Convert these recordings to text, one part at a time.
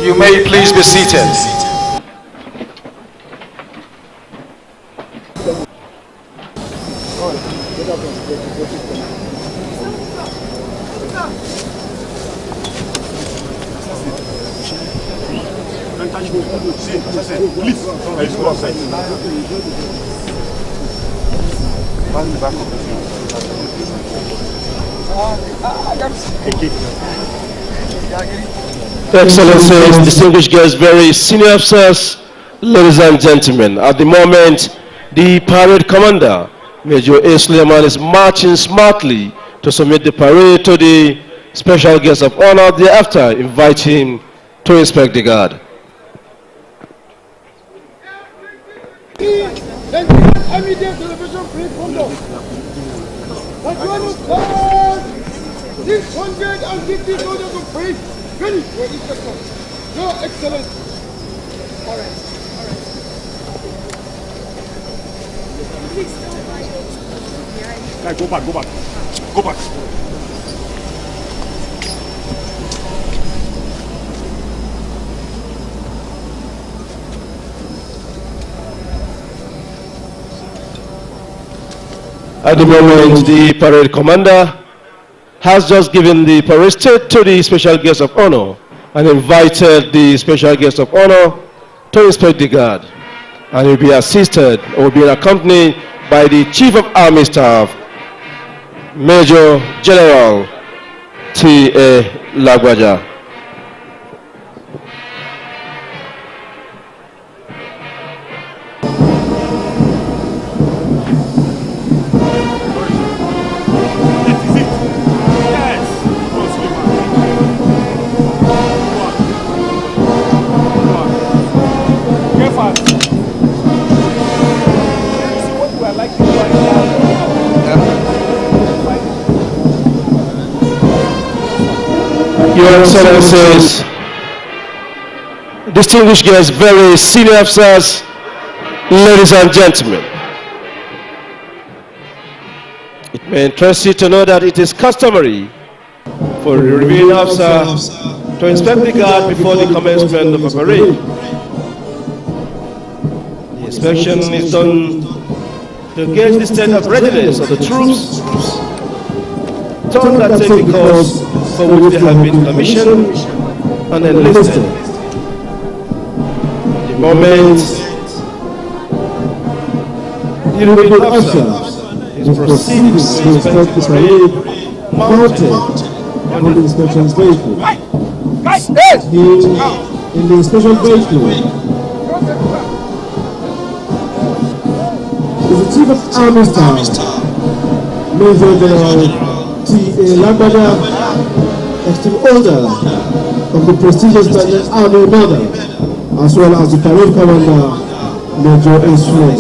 You may please be seated. Excellencies, distinguished guests, very senior officers, ladies and gentlemen, at the moment, the parade commander, Major A. Suleiman, is marching smartly to submit the parade to the special guest of honor. Thereafter, invite him to inspect the guard. Ready for inspection. Your Excellency. All right. Please don't buy your go back. At the moment, the parade commander has just given the parade state to the special guest of honor and invited the special guest of honor to inspect the guard. And will be assisted or be accompanied by the Chief of Army Staff, Major General T.A. Lagwaja. Your Excellencies, distinguished guests, very senior officers, ladies and gentlemen. It may interest you to know that it is customary for the reviewing officer to inspect the guard before the commencement of a parade. The inspection is done to gauge the state of readiness of the troops to undertake the course for which they have been commissioned and enlisted. At the moment, the reviewing officer is proceeding to inspect the parade mounted on the inspection vehicle. In the inspection vehicle is the Chief of Army Staff, Major General T.A. Lagwaja, extreme order of the prestigious Nigerian Army Medal, as well as the parade commander, Major A. Suleiman.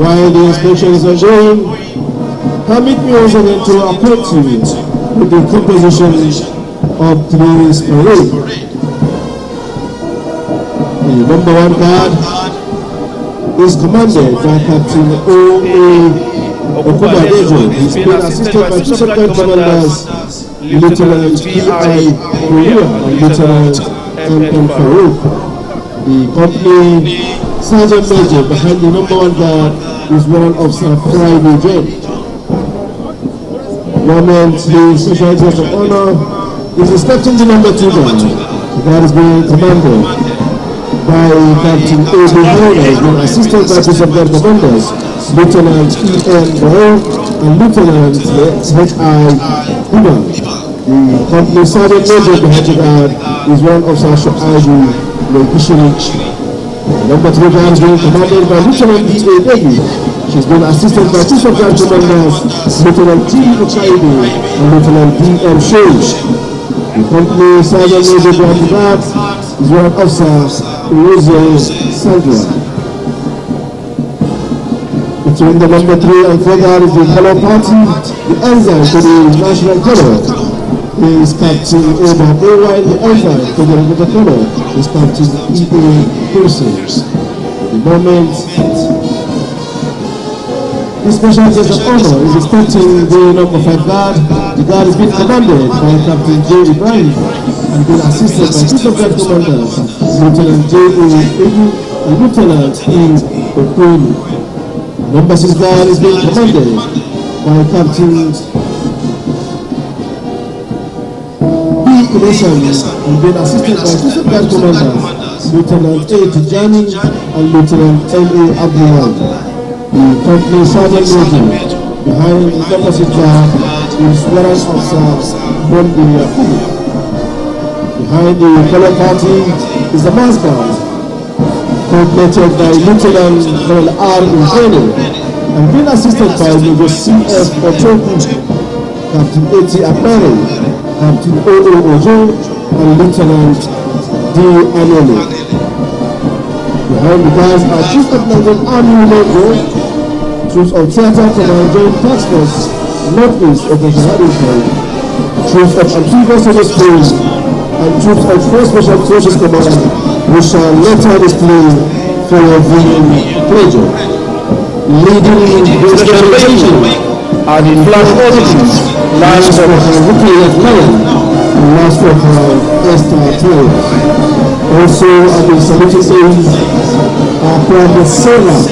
While the inspection is ongoing, permit me once again to acquaint you with the composition of today's parade. The number 1 guard is commanded by Captain O.A. Okubadejo. He's been assisted by 2 subguard commanders, Lieutenant B.I. Korea and Lieutenant M.M. Farouk. The company Sergeant Major behind the number 1 guard is Warrant Officer Friday James. Moment, the special guest of honor is inspecting the number 2 guard. The guard is being commanded by Captain A.B. Howard, and assisted by 2 subguard commanders, Lieutenant E.N. Brown and Lieutenant H.I. Human. The company Sergeant Major behind the guard is Warrant Officer Shoaibu Lekishirich. Number 3 guard is being commanded by Lieutenant D.A. Degi. She's been assisted by 2 subguard commanders, Lieutenant T. Okaibu and Lieutenant D.M. Shoish. The company Sergeant Major behind the guard is Warrant Officer Rose Sandra. Between the number 3 and 4 guard is the color party. The ensign to the national color is Captain Eba A.Y. The ensign to the regular color is Captain E.A. Persons. The moment The special guest of honor is expecting the number 5 guard. The guard is being commanded by Captain J. Ibrahim and being assisted by Chief of Guard Commanders, Lieutenant J. Egu and Lieutenant E. Okunu. Number 6 guard is being commanded by Captain B. Ileshan and being assisted by Chief of Guard Commanders, Lieutenant A. Tijani and Lieutenant L.A. Abdullah. The company sergeant major behind the opposite guard is warrant officer Bondi Yakubu. Behind the color party is the mass guard, coordinated by Lieutenant Colonel R. Injene and being assisted by Major C.F. Ochoku, Captain A.T. Apere, Captain O.O. Ojo, and Lieutenant D. Anole. Behind the guards are Chief of Nigerian Army Logo, Troops of Theatre Command Joint Task Force, Northeast Operation Harrisburg, Troops of Amphibious Service Force, and Troops of 4th Special Forces Command, which shall later display for your viewing pleasure. Leading the celebration are the flag officers, Last Corporal Rookie Lion, and Last Corporal Esther Taylor. Also at the saluting stage are Private Sarah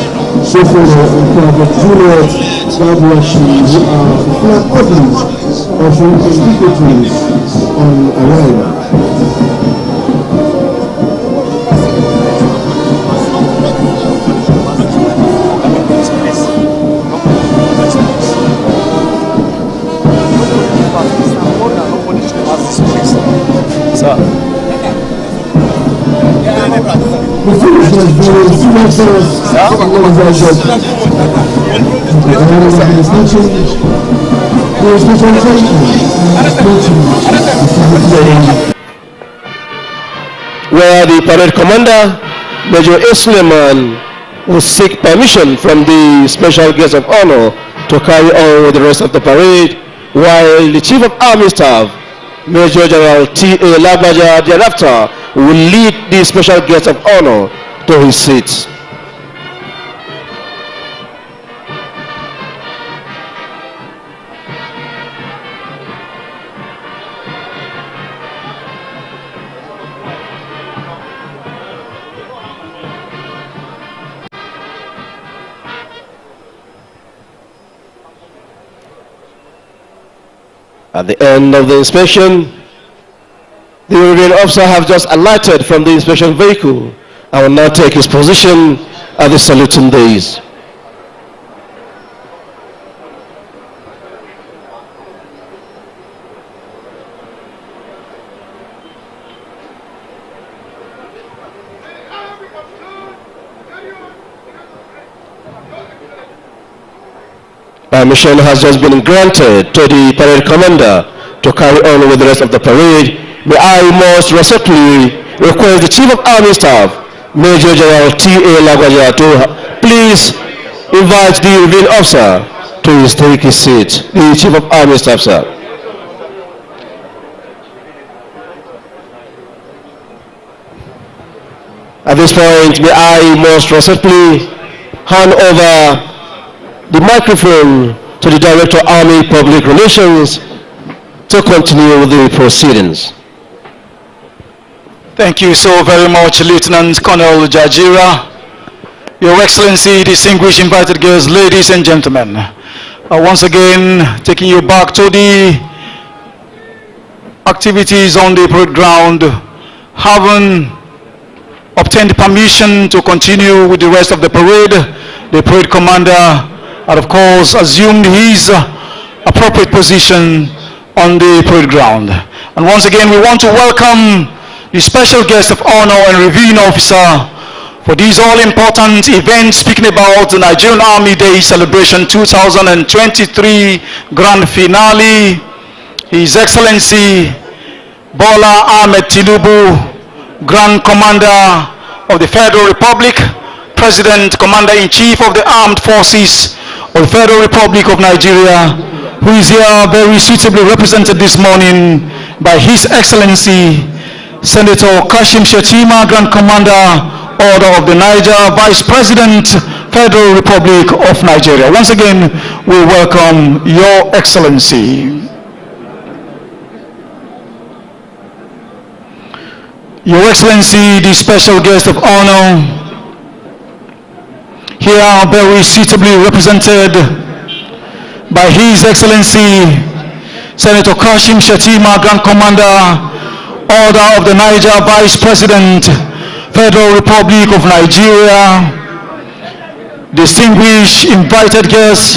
Sheffield and Private Juliet Gabriashi, who are the flag officers offering dignitaries on arrival. Where the parade commander, Major A. Suleiman, will seek permission from the special guest of honor to carry on with the rest of the parade, while the Chief of Army Staff, Major General T.A. Lagbaja, thereafter will lead the special guest of honor to his seat. At the end of the inspection, the reviewing officer have just alighted from the inspection vehicle and will now take his position at the saluting dais. Permission has just been granted to the parade commander to carry on with the rest of the parade. May I most respectfully request the Chief of Army Staff, Major General T.A. Lagbaja, to please invite the reviewing officer to take his seat. The Chief of Army Staff, sir. At this point, may I most respectfully hand over the microphone to the Director of Army Public Relations to continue with the proceedings. Thank you so very much, Lieutenant Colonel Jajira. Your Excellency, distinguished invited guests, ladies and gentlemen. Once again, taking you back to the activities on the parade ground, having obtained permission to continue with the rest of the parade commander had of course assumed his appropriate position on the parade ground. And once again, we want to welcome the special guest of honor and reviewing officer for this all-important event, speaking about the Nigerian Army Day Celebration 2023 Grand Finale, His Excellency Bola Ahmed Tinubu, Grand Commander of the Federal Republic, President, Commander-in-Chief of the Armed Forces of the Federal Republic of Nigeria, who is here very suitably represented this morning by His Excellency Senator Kashim Shettima, Grand Commander, Order of the Niger, Vice President, Federal Republic of Nigeria. Once again, we welcome Your Excellency. Your Excellency, the special guest of honor, here very suitably represented by His Excellency Senator Kashim Shettima, Grand Commander, Order of the Niger Vice President, Federal Republic of Nigeria, distinguished invited guests,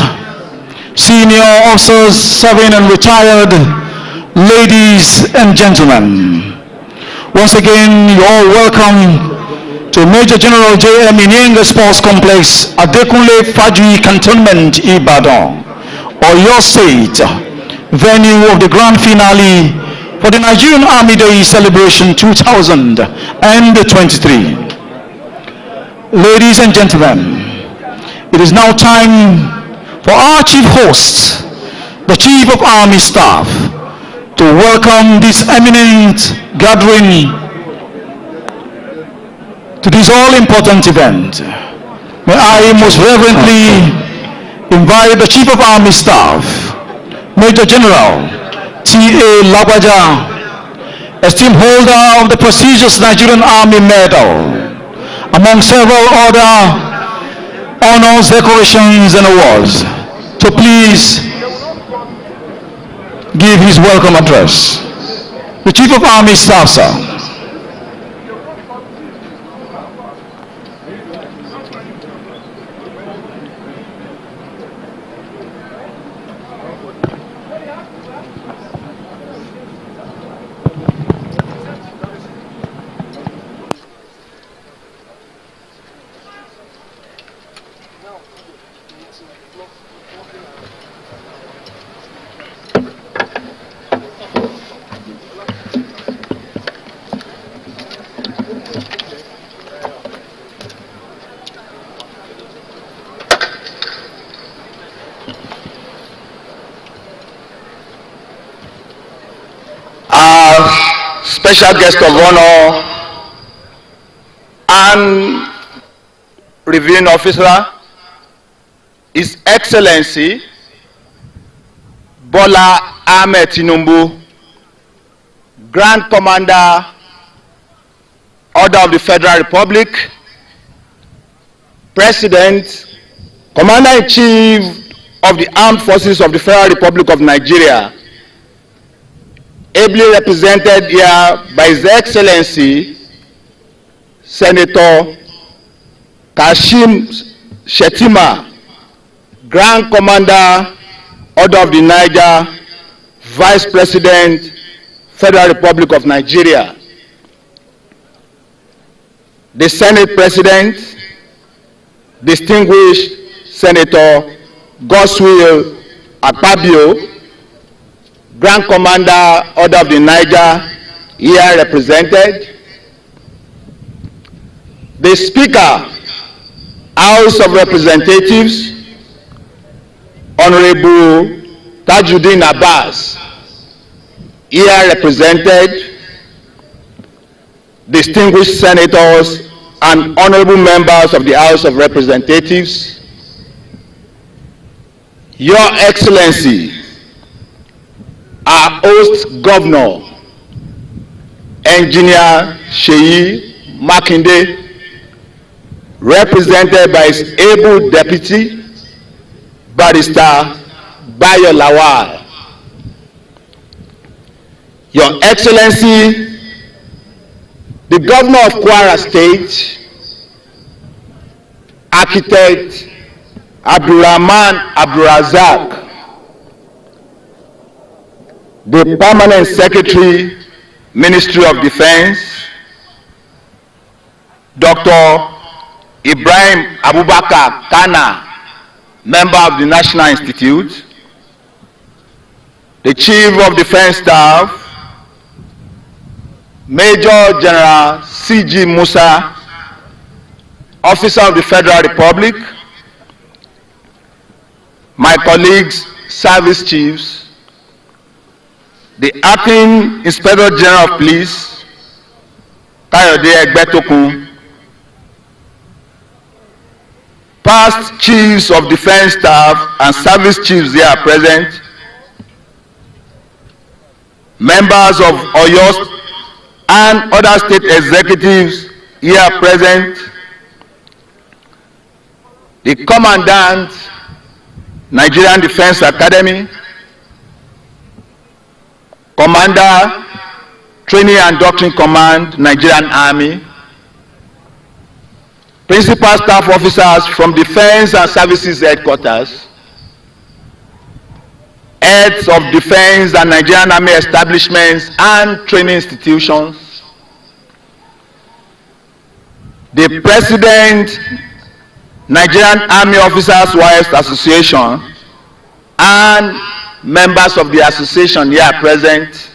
senior officers, serving and retired, ladies and gentlemen. Once again, you're all welcome to Major General J.M. Inyenga Sports Complex, Adekunle Fajui Cantonment, Ibadan, Oyo State, venue of the grand finale for the Nigerian Army Day Celebration 2023. Ladies and gentlemen, it is now time for our chief host, the Chief of Army Staff, to welcome this eminent gathering to this all-important event. May I most reverently invite the Chief of Army Staff, Major General T.A. Lagbaja, esteemed holder of the prestigious Nigerian Army Medal, among several other honors, decorations, and awards, to please give his welcome address. The Chief of Army Staff, sir. Special guest of honor and reviewing officer, His Excellency Bola Ahmed Tinubu, Grand Commander, Order of the Federal Republic, President, Commander-in-Chief of the Armed Forces of the Federal Republic of Nigeria, ably represented here by His Excellency Senator Kashim Shettima, Grand Commander, Order of the Niger, Vice President, Federal Republic of Nigeria, the Senate President, distinguished Senator Godswill Akpabio, Grand Commander, Order of the Niger, here represented, the Speaker, House of Representatives, Honorable Tajuddin Abbas, here represented, distinguished senators and honorable members of the House of Representatives, Your Excellency, our host governor, Engineer Seyi Makinde, represented by his able deputy, Barrister Bayo Lawal. Your Excellency, the Governor of Kwara State, Architect Abdulrahman Abdulrazak, the Permanent Secretary, Ministry of Defense, Dr. Ibrahim Abubakar Kana, member of the National Institute, the Chief of Defense Staff, Major General C.G. Musa, Officer of the Federal Republic, my colleagues, service chiefs, the Acting Inspector General of Police, Kayode Egbetokun, past chiefs of defense staff and service chiefs here present, members of Oyo and other state executives here present, the Commandant, Nigerian Defense Academy, Commander, Training and Doctrine Command, Nigerian Army, principal staff officers from Defense and Services Headquarters, heads of defense and Nigerian Army establishments and training institutions, the President, Nigerian Army Officers Wives Association, and members of the association here present,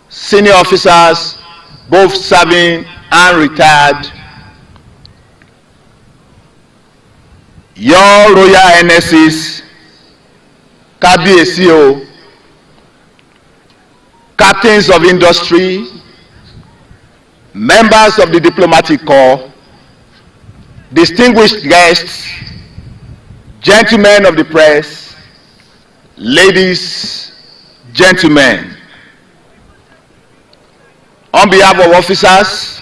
senior officers, both serving and retired, your Royal Highnesses, Kábíyèsí o, captains of industry, members of the diplomatic corps, distinguished guests, gentlemen of the press, ladies, gentlemen. On behalf of officers,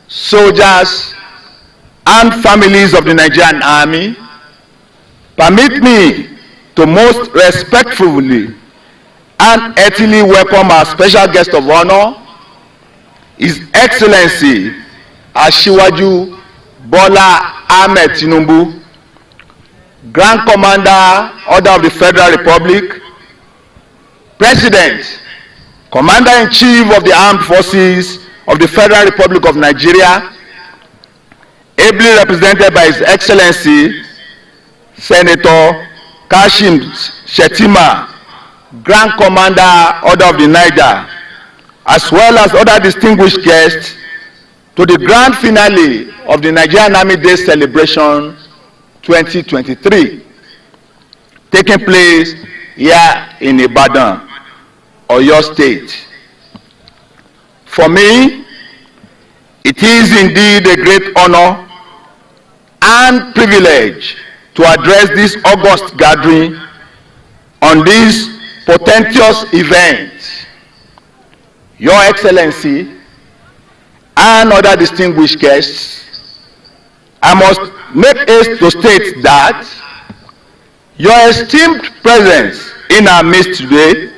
soldiers, and families of the Nigerian Army, permit me to most respectfully and heartily welcome our special guest of honor, His Excellency Aṣíwájú Bọ́lá Ahmed Tinubu, Grand Commander, Order of the Federal Republic, President, Commander-in-Chief of the Armed Forces of the Federal Republic of Nigeria, ably represented by His Excellency Senator Kashim Shettima, Grand Commander, Order of the Niger, as well as other distinguished guests, to the grand finale of the Nigerian Army Day celebration 2023, taking place here in Ibadan, Oyo State. For me, it is indeed a great honor and privilege to address this august gathering on this portentous event. Your Excellency and other distinguished guests, I must make haste to state that your esteemed presence in our midst today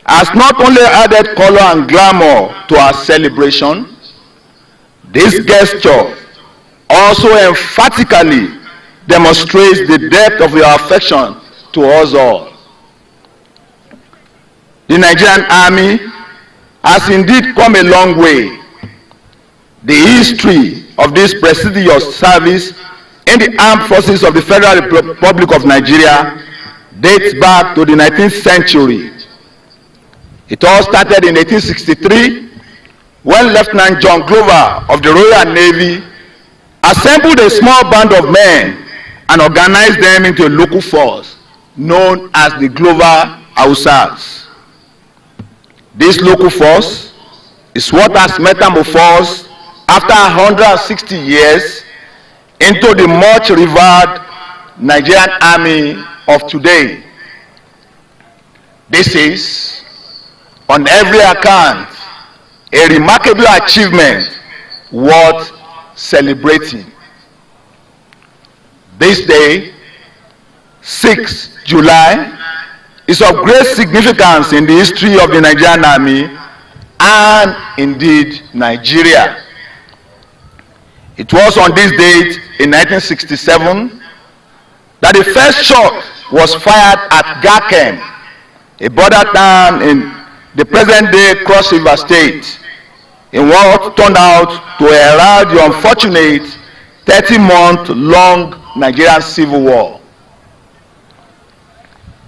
has not only added color and glamour to our celebration, this gesture also emphatically demonstrates the depth of your affection to us all. The Nigerian Army has indeed come a long way. The history of this prestigious service in the armed forces of the Federal Republic of Nigeria dates back to the 19th century. It all started in 1863 when Lieutenant John Glover of the Royal Navy assembled a small band of men and organized them into a local force known as the Glover Hausas. This local force is what has metamorphosed after 160 years into the much revered Nigerian Army of today. This is, on every account, a remarkable achievement worth celebrating. This day, 6 July, is of great significance in the history of the Nigerian Army and indeed Nigeria. It was on this date in 1967 that the first shot was fired at Gakem, a border town in the present-day Cross River State, in what turned out to herald the unfortunate 30-month-long Nigerian Civil War.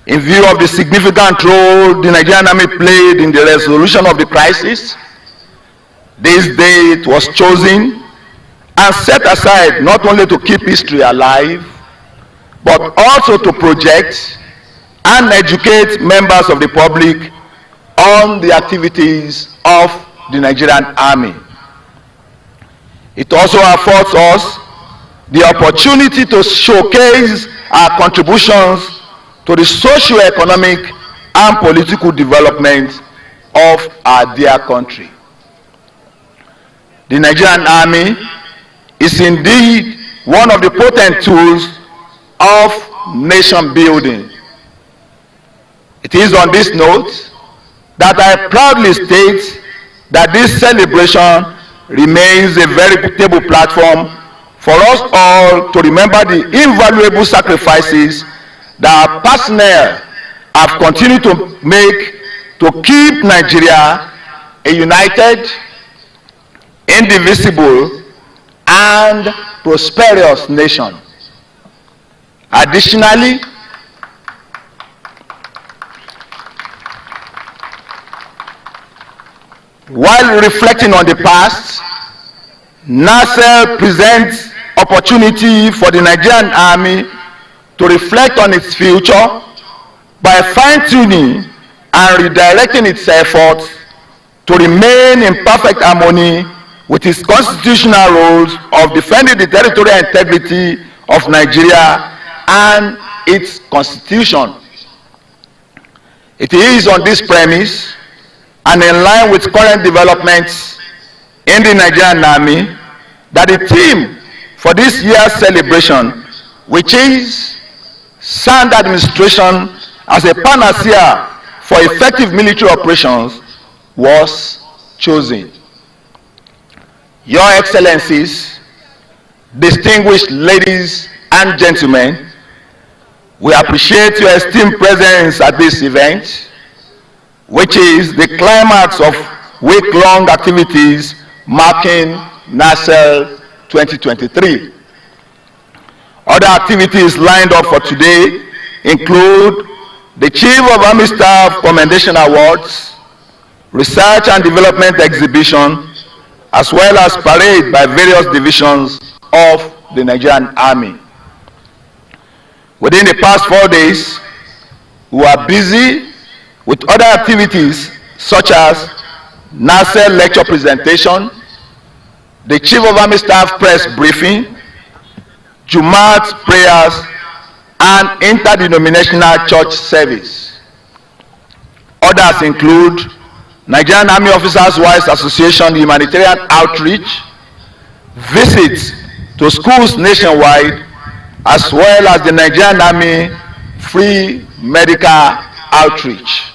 In view of the significant role the Nigerian Army played in the resolution of the crisis, this date was chosen and set aside not only to keep history alive, but also to project and educate members of the public on the activities of the Nigerian Army. It also affords us the opportunity to showcase our contributions to the socio-economic and political development of our dear country. The Nigerian Army is indeed one of the potent tools of nation building. It is on this note that I proudly state that this celebration remains a veritable platform for us all to remember the invaluable sacrifices that our personnel have continued to make to keep Nigeria a united, indivisible, and prosperous nation. Additionally, while reflecting on the past, NASL presents opportunity for the Nigerian Army to reflect on its future by fine-tuning and redirecting its efforts to remain in perfect harmony with its constitutional roles of defending the territorial integrity of Nigeria and its constitution. It is on this premise and in line with current developments in the Nigerian Army that the theme for this year's celebration, which is sound administration as a panacea for effective military operations, was chosen. Your Excellencies, distinguished ladies and gentlemen, we appreciate your esteemed presence at this event, which is the climax of week-long activities marking NASL 2023. Other activities lined up for today include the Chief of Army Staff Commendation Awards, Research and Development Exhibition, as well as parade by various divisions of the Nigerian Army. Within the past 4 days, we were busy with other activities such as NASL lecture presentation, the Chief of Army Staff press briefing, Jumat prayers, and interdenominational church service. Others include Nigerian Army Officers' Wives Association humanitarian outreach, visits to schools nationwide, as well as the Nigerian Army free medical outreach.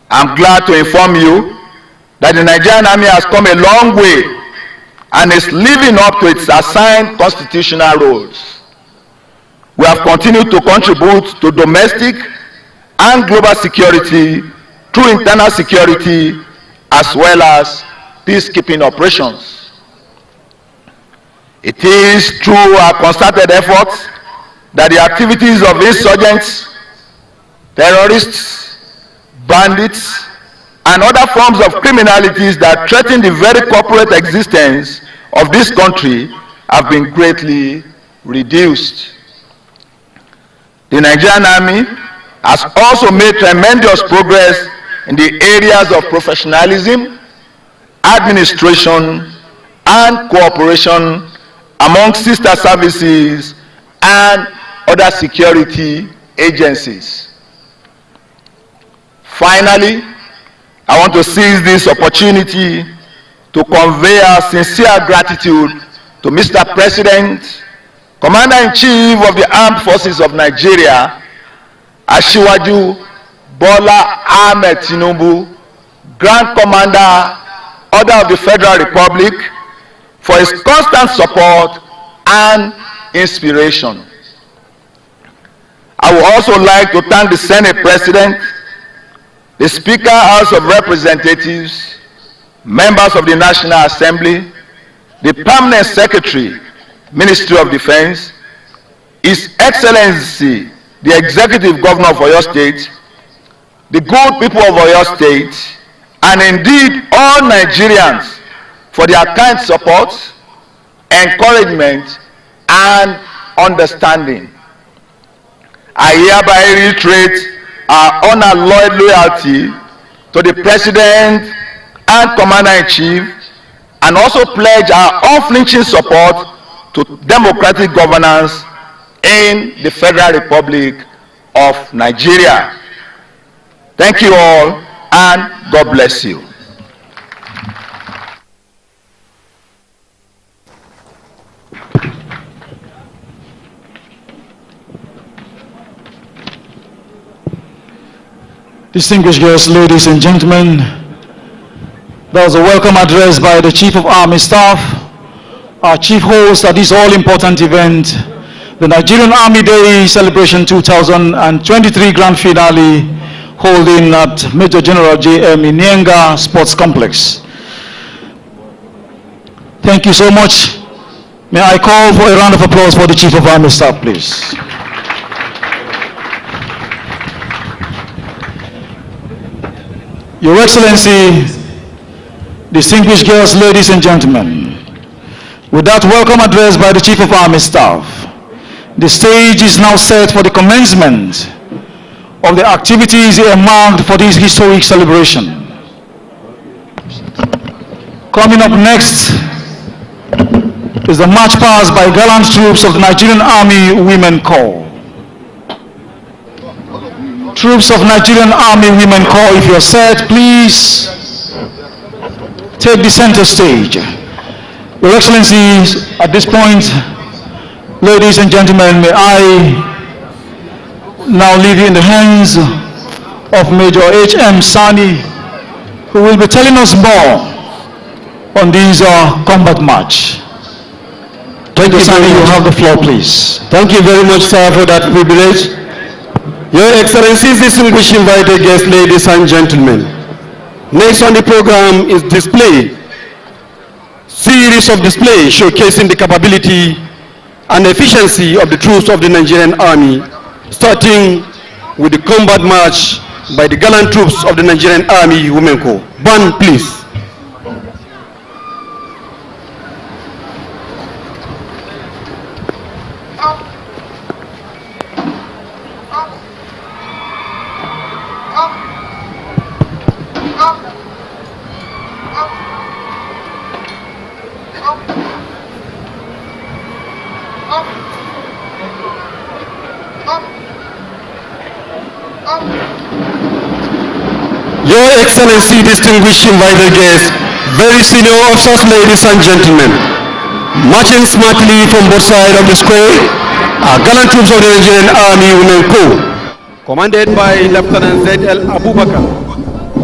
I'm glad to inform you that the Nigerian Army has come a long way and is living up to its assigned constitutional roles. We have continued to contribute to domestic and global security through internal security as well as peacekeeping operations. It is through our concerted efforts that the activities of insurgents, terrorists, bandits, and other forms of criminalities that threaten the very corporate existence of this country have been greatly reduced. The Nigerian Army has also made tremendous progress in the areas of professionalism, administration, and cooperation among sister services and other security agencies. Finally, I want to seize this opportunity to convey our sincere gratitude to Mr. President, Commander-in-Chief of the Armed Forces of Nigeria, Asiwaju Bola Ahmed Tinubu, Grand Commander, Order of the Federal Republic, for his constant support and inspiration. I would also like to thank the Senate President, the Speaker, House of Representatives, members of the National Assembly, the Permanent Secretary, Ministry of Defense, His Excellency, the Executive Governor of Oyo State, the good people of Oyo State, and indeed all Nigerians for their kind support, encouragement, and understanding. I hereby reiterate our unalloyed loyalty to the President and Commander-in-Chief, and also pledge our unflinching support to democratic governance in the Federal Republic of Nigeria. Thank you all, and God bless you. Distinguished guests, ladies and gentlemen, that was a welcome address by the Chief of Army Staff, our chief host at this all-important event, the Nigerian Army Day Celebration 2023 Grand Finale, holding at Major General J.M. Inyenga Sports Complex. Thank you so much. May I call for a round of applause for the Chief of Army Staff, please. Your Excellency, distinguished guests, ladies and gentlemen, with that welcome address by the Chief of Army Staff, the stage is now set for the commencement of the activities earmarked for this historic celebration. Coming up next is the march past by gallant troops of the Nigerian Army Women Corps. Troops of Nigerian Army Women Corps, if you're set, please take the center stage. Your Excellencies, at this point, ladies and gentlemen, may I now leave you in the hands of Major H.M. Sani, who will be telling us more on this combat march. Thank you, Sani. You have the floor, please. Thank you very much, sir, for that privilege. Your Excellencies, distinguished invited guests, ladies and gentlemen. Next on the program is display. Series of displays showcasing the capability and efficiency of the troops of the Nigerian Army, starting with the combat march by the gallant troops of the Nigerian Army Women Corps. Band, please. Your Excellency, distinguished invited guests, very senior officers, ladies and gentlemen, marching smartly from both sides of the square are gallant troops of the Nigerian Army Women Corps, commanded by Lieutenant Z.L. Abubakar,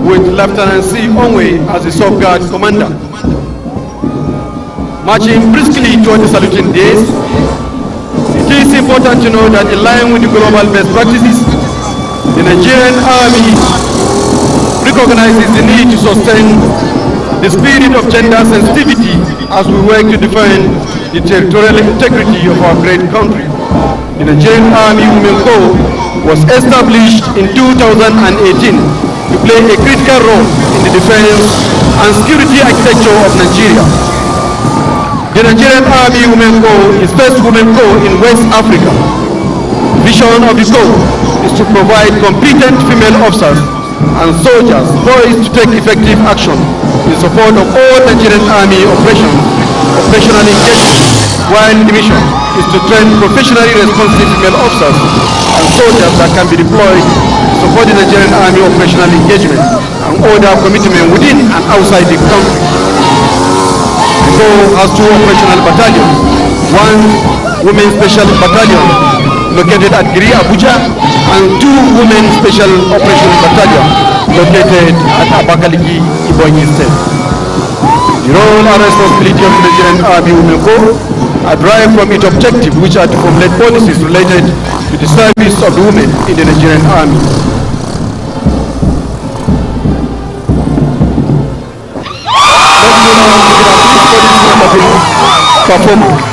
with Lieutenant C. Onwe as the sub-guard commander. Marching briskly toward the saluting days, it is important to know that in line with the global best practices, the Nigerian Army recognizes the need to sustain the spirit of gender sensitivity as we work to defend the territorial integrity of our great country. The Nigerian Army Women Corps was established in 2018 to play a critical role in the defense and security architecture of Nigeria. The Nigerian Army Women Corps is first women corps in West Africa. The vision of the corps is to provide competent female officers and soldiers poised to take effective action in support of all Nigerian Army operational engagement, while the mission is to train professionally responsive female officers and soldiers that can be deployed to support the Nigerian Army operational engagement and other commitment within and outside the country. The Corps has two operational battalions, one Women's Special Battalion located at Giri, Abuja, and two Women's Special Operations Battalion located at Abakaliki, Ebonyi State. The role and responsibility of the Nigerian Army Women Corps are derived from its objective, which are to formulate policies related to the service of the women in the Nigerian Army. Performance.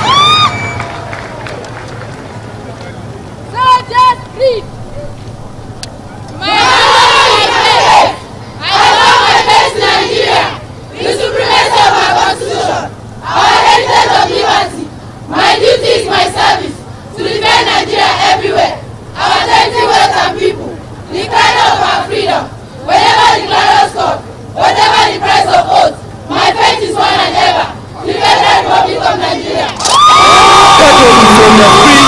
Whatever the price of oath, my faith is one and ever, the Federal Republic of Nigeria. on the screen,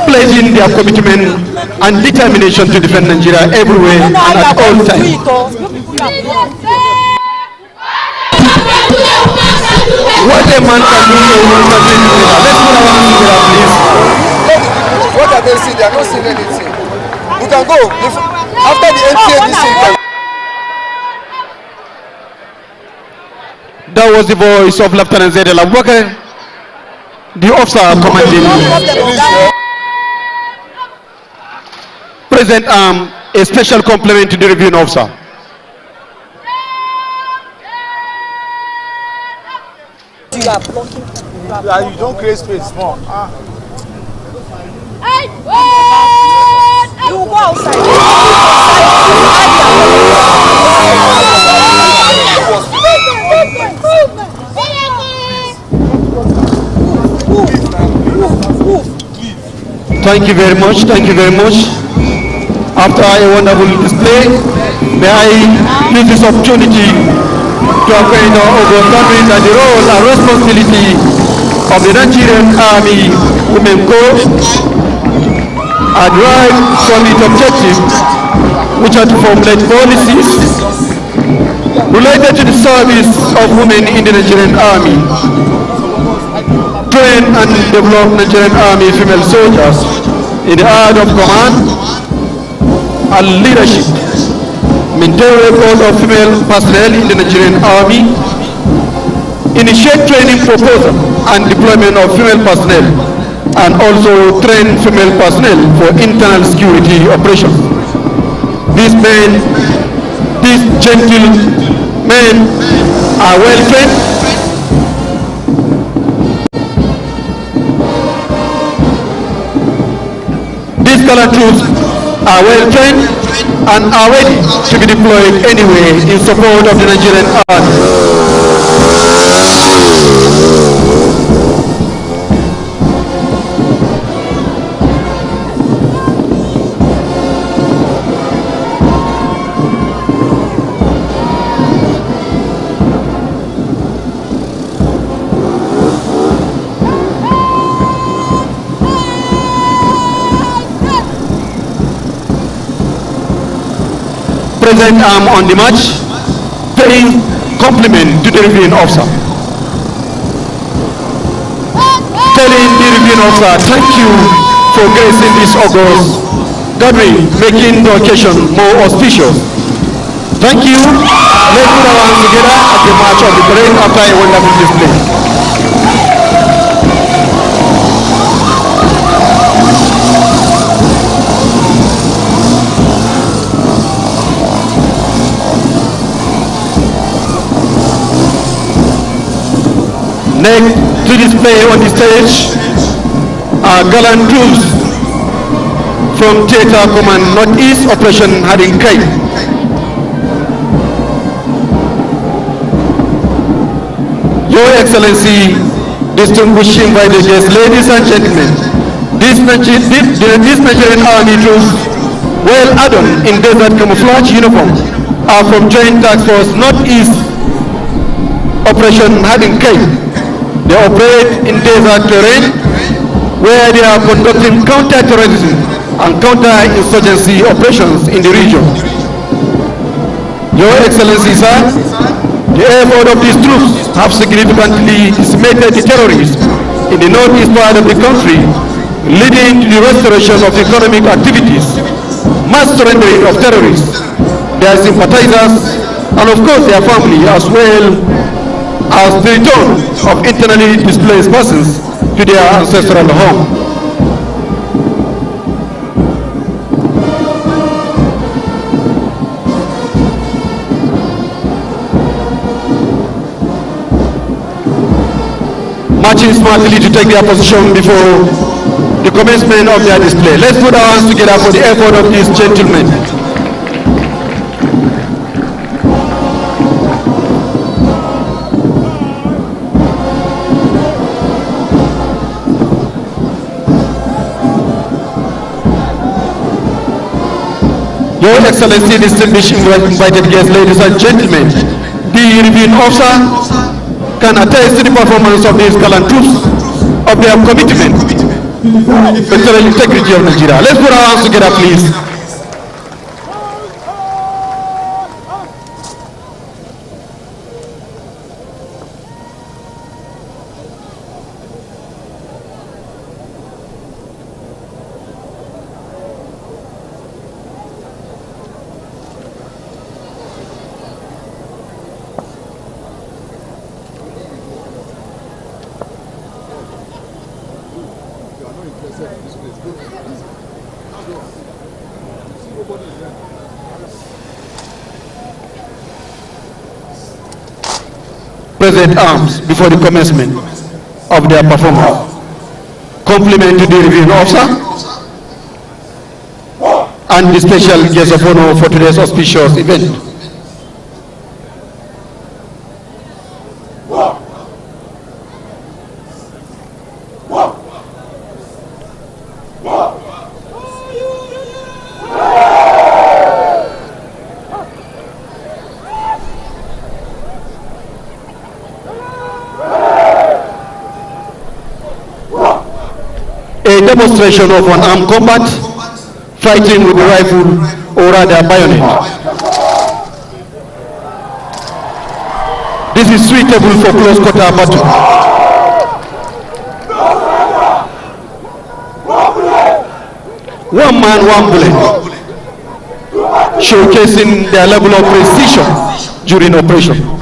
pledging their commitment and determination to defend Nigeria everywhere and at all times. What a man can do for one country together. Let's put our hands together, please. What are they seeing? They are not seeing anything. You can go. After the NTA this thing. That was the voice of Lieutenant Zedel Abubakar, the officer commanding. Present a special compliment to the reviewing officer. You don't create space more. You go outside. Thank you very much. Thank you very much. After a wonderful display, may I use this opportunity to acquaint our country that the role and responsibility of the Nigerian Army Women Corps are derived from its objective, which are to formulate policies related to the service of women in the Nigerian Army, train and develop Nigerian Army female soldiers in the art of command and leadership, maintain record of female personnel in the Nigerian Army, initiate training proposal and deployment of female personnel, and also train female personnel for internal security operations. These gentlemen are well trained, these gallant troops are well trained and are ready to be deployed anywhere in support of the Nigerian Army. Present arm on the march, paying compliment to the reviewing officer. Telling the reviewing officer, thank you for gracing this august gathering, making the occasion more auspicious. Thank you. Let's put our hands together at the march of the parade after a wonderful display. Next to display on the stage are gallant troops from Theatre Command Northeast Operation Harding Kai. Your Excellency, distinguished invited guests, ladies and gentlemen, these Nigerian Army troops, well adorned in desert camouflage uniform, are from Joint Task Force Northeast Operation Harding Kai. They operate in desert terrain where they are conducting counter-terrorism and counter-insurgency operations in the region. Your Excellency, sir, the effort of these troops have significantly decimated the terrorists in the northeast part of the country, leading to the restoration of economic activities, mass surrendering of terrorists, their sympathizers, and of course their family, as well as the return of internally displaced persons to their ancestral home. Marching smartly to take their position before the commencement of their display. Let's put our hands together for the effort of these gentlemen. Your Excellency, distinguished invited guests, ladies and gentlemen, the reviewing officer can attest to the performance of these gallant troops of of their commitment to the territorial integrity of Nigeria. Let's put our hands together, please. Present arms before the commencement of their performance. Compliment to the reviewing officer and the special guest of honor for today's auspicious event. A demonstration of an armed combat, fighting with the rifle or rather bayonet. This is suitable for close quarter battle. One man, one bullet, showcasing their level of precision during operation.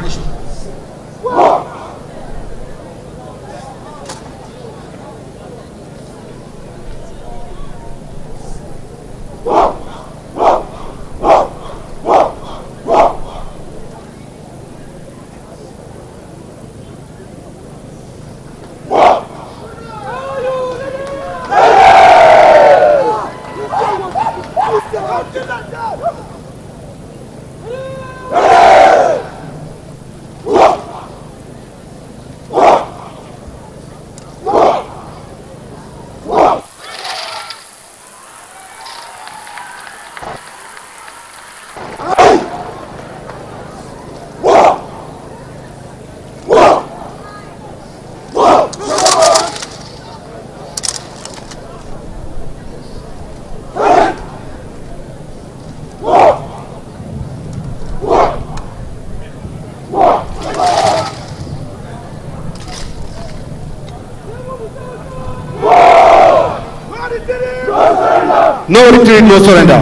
No retreat, no surrender.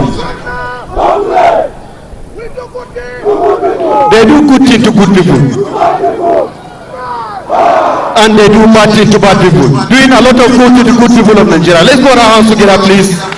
They do good thing to good people, and they do bad thing to bad people. Doing a lot of good to the good people of Nigeria. Let's go our hands together, please.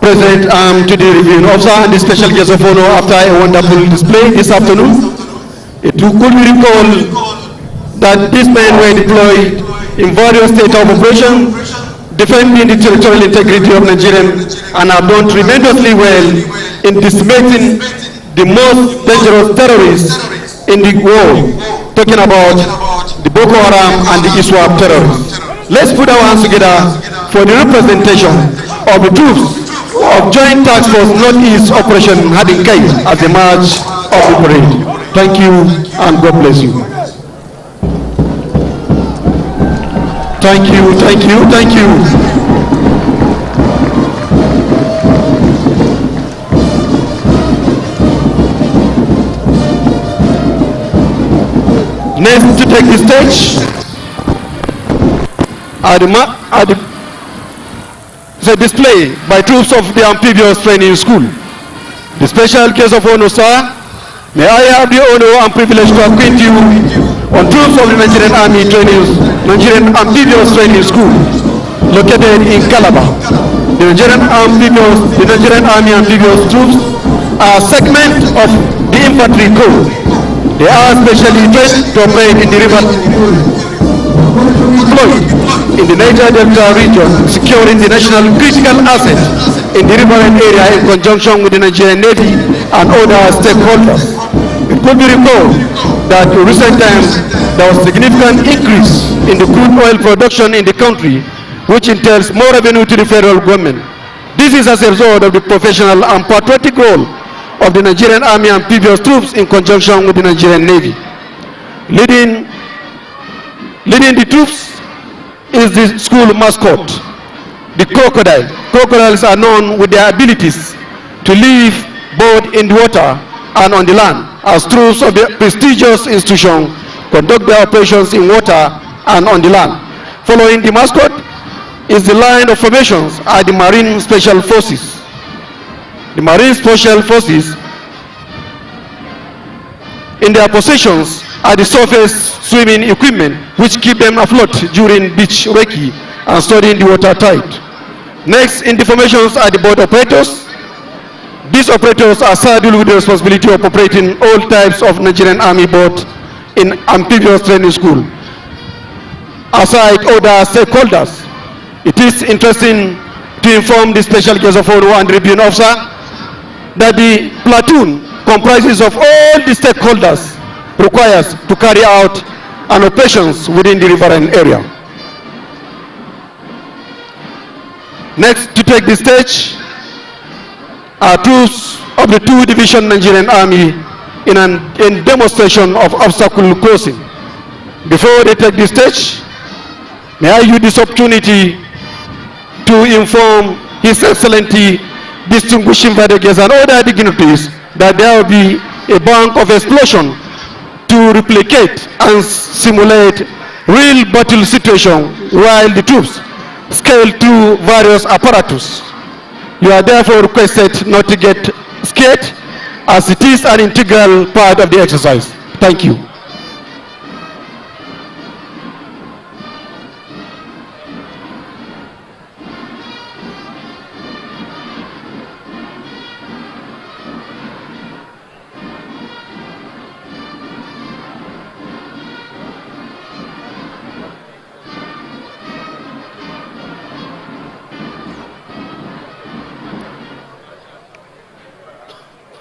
Present to the reviewing officer and the special guest of honor after a wonderful display this afternoon. It could be recalled that these men were deployed in various states of operation, defending the territorial integrity of Nigeria, and have done tremendously well in decimating the most dangerous terrorists in the world, talking about the Boko Haram and the ISWAP terrorists. Let's put our hands together for the representation of the troops of Joint Task Force Northeast Operation Hadinkai as a march of the parade. Thank you and God bless you. Thank you, thank you, thank you. Next to take the stage is a display by troops of the amphibious training school. The special case of honor, sir, may I have the honor and privilege to acquaint you on troops of the Nigerian Army Nigerian Amphibious Training School. located in Calabar. The Nigerian Army amphibious troops are a segment of the infantry corps. They are specially trained to operate in the river in the Niger Delta region, securing the national critical assets in the riverine area in conjunction with the Nigerian Navy and other stakeholders. It could be recalled that in recent times there was a significant increase in the crude oil production in the country, which entails more revenue to the federal government. This is as a result of the professional and patriotic role of the Nigerian Army amphibious troops in conjunction with the Nigerian Navy. Leading the troops is the school mascot, the crocodile. Crocodiles are known with their abilities to live both in the water and on the land, as troops of the prestigious institution conduct their operations in water and on the land. Following the mascot is the line of formations are the Marine Special Forces. The Marine Special Forces, in their possessions are the surface swimming equipment which keep them afloat during beach recce and studying the water tide. Next in the formations are the boat operators. These operators are saddled with the responsibility of operating all types of Nigerian Army boats in amphibious training school. Aside other stakeholders, it is interesting to inform the special guest of honor and Tribune officer that the platoon comprises of all the stakeholders requires to carry out an operations within the riverine area. Next to take the stage are troops of the 2 Division Nigerian Army in demonstration of obstacle crossing. Before they take the stage, may I use this opportunity to inform His Excellency distinguished invited guests and other dignitaries that there will be a bank of explosion to replicate and simulate real battle situation while the troops scale through various apparatus. You are therefore requested not to get scared, as it is an integral part of the exercise. Thank you.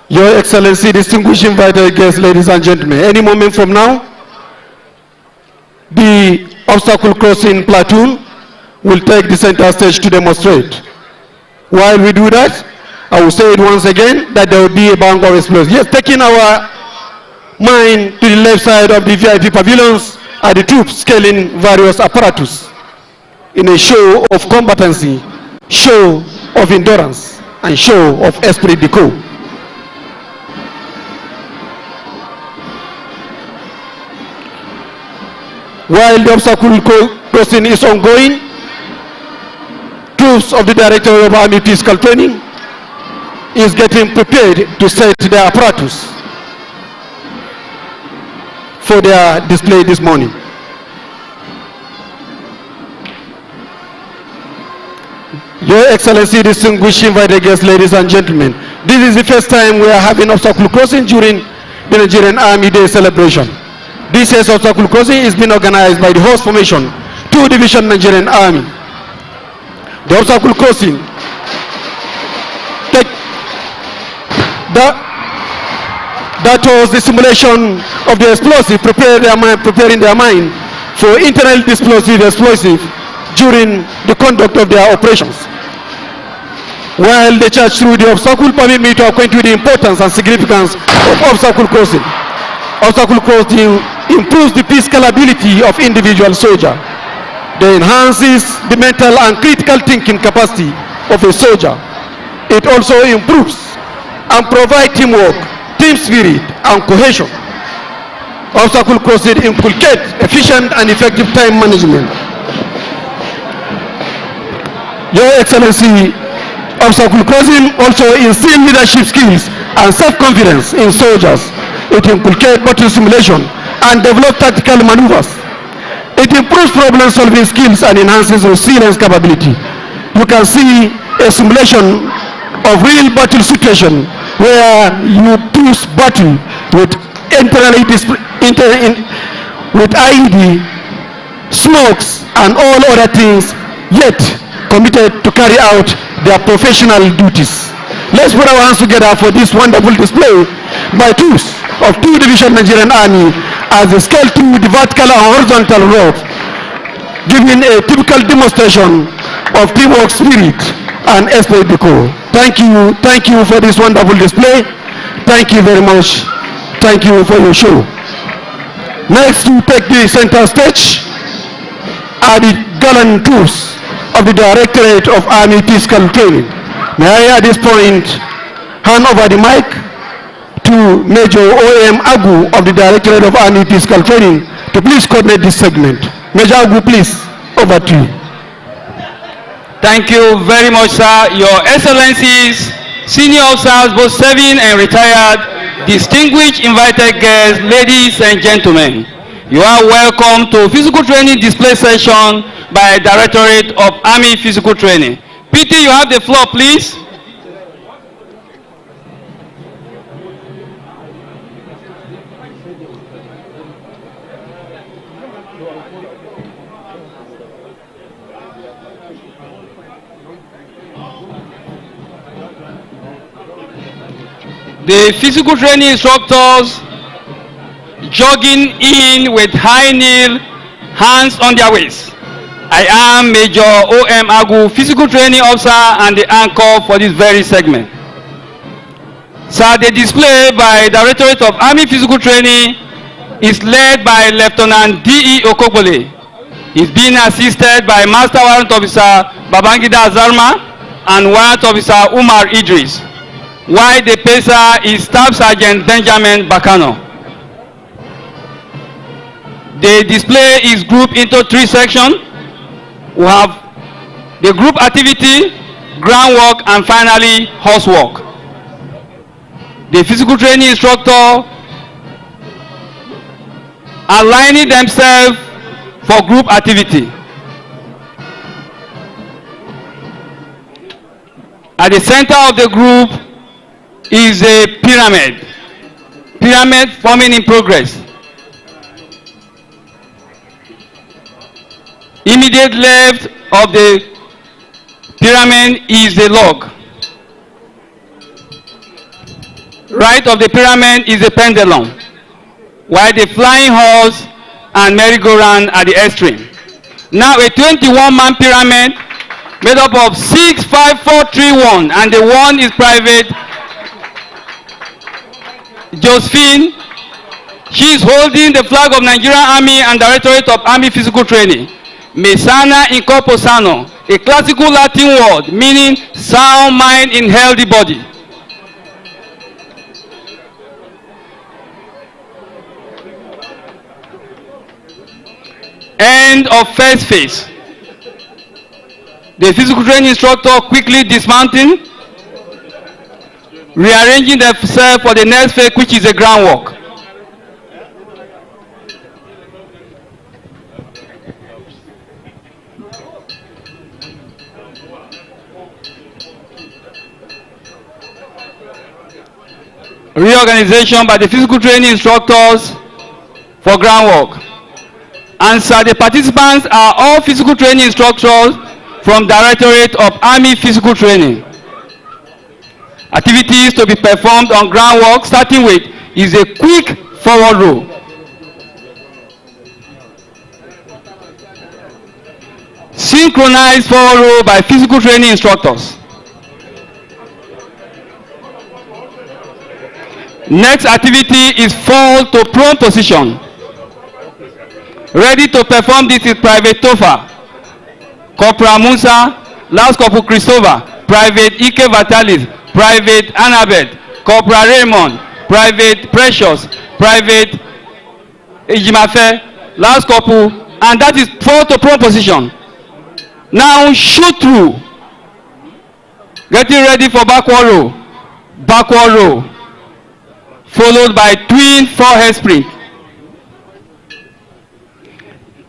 Your Excellency, distinguished invited guests, ladies and gentlemen, any moment from now, the obstacle crossing platoon will take the center stage to demonstrate. While we do that, I will say it once again that there will be a bank of explosions. Yes, taking our mind to the left side of the VIP pavilions are the troops scaling various apparatus in a show of combatancy, show of endurance, and show of esprit de corps. While the obstacle crossing is ongoing, troops of the Director of Army Physical Training is getting prepared to set their apparatus for their display this morning. Your Excellency, distinguished invited guests, ladies and gentlemen, this is the first time we are having obstacle crossing during the Nigerian Army Day celebration. This year's obstacle crossing is being organized by the host formation, 2 Division Nigerian Army. The obstacle crossing that was the simulation of the explosive, preparing their mind for internal explosive during the conduct of their operations. While they charge through the obstacle, permit me to acquaint with the importance and significance of obstacle crossing. Obstacle crossing improves the physical ability of individual soldier. It enhances the mental and critical thinking capacity of a soldier. It also improves and provides teamwork, team spirit, and cohesion. Obstacle crossing inculcates efficient and effective time management. Your Excellency, obstacle crossing also instills leadership skills and self-confidence in soldiers. It inculcates battle simulation and develop tactical maneuvers. It improves problem-solving skills and enhances resilience capability. You can see a simulation of real battle situation where you choose battle with with IED, smokes, and all other things, yet committed to carry out their professional duties. Let's put our hands together for this wonderful display by troops of 2 Division Nigerian Army as they scale through the vertical and horizontal rope, giving a typical demonstration of teamwork spirit and esprit de corps. Thank you for this wonderful display. Thank you very much. Thank you for your show. Next to take the center stage are the gallant troops of the Directorate of Army Physical Training. May I at this point hand over the mic to Major O.M. Agu of the Directorate of Army Physical Training to please coordinate this segment. Major Agu, please, over to you. Thank you very much, sir. Your Excellencies, senior officers, both serving and retired, distinguished invited guests, ladies and gentlemen, you are welcome to physical training display session by Directorate of Army Physical Training. PT, you have the floor, please. The physical training instructors jogging in with high knee, hands on their waists. I am Major O.M. Agu, physical training officer and the anchor for this very segment. Sir, the display by Directorate of Army Physical Training is led by Lieutenant D.E. Okogbole. He's being assisted by Master Warrant Officer Babangida Azarma and Warrant Officer Umar Idris, while the pacer is Staff Sergeant Benjamin Bakano. The display is grouped into 3 sections. We have the group activity, groundwork, and finally horsework. The physical training instructor aligning themselves for group activity. At the center of the group is a pyramid forming in progress. Immediate left of the pyramid is the log. Right of the pyramid is the pendulum, while the flying horse and merry-go-round are the extreme. Now a 21-man pyramid made up of 6, 5, 4, 3, 1, and the 1 is Private Josephine. She is holding the flag of Nigerian Army and Directorate of Army Physical Training. Me sana in corpore sano, a classical Latin word meaning sound mind in healthy body. End of first phase. The physical training instructor quickly dismounting, rearranging themselves for the next phase, which is the groundwork. Reorganization by the physical training instructors for groundwork. And so the participants are all physical training instructors from Directorate of Army Physical Training. Activities to be performed on groundwork starting with is a quick forward row. Synchronized forward row by physical training instructors. Next activity is fall to prone position. Ready to perform this is Private Tofa, Corporal Musa, Last Corporal Christopher, Private Ike Vitalis, Private Annabeth, Corporal Raymond, Private Precious, Private Ejimafe, Last Corporal, and that is fall to prone position. Now shoot through. Getting ready for backward row. Backward row. Followed by twin forehead sprint.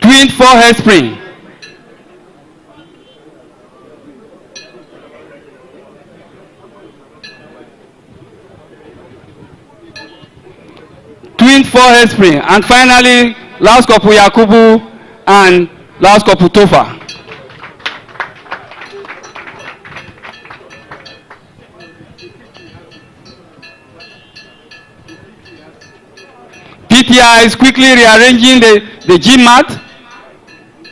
Twin twin forehead spring, twin forehead spring, and finally last couple Yakubu and last couple Tofa. PTI is quickly rearranging the gym mat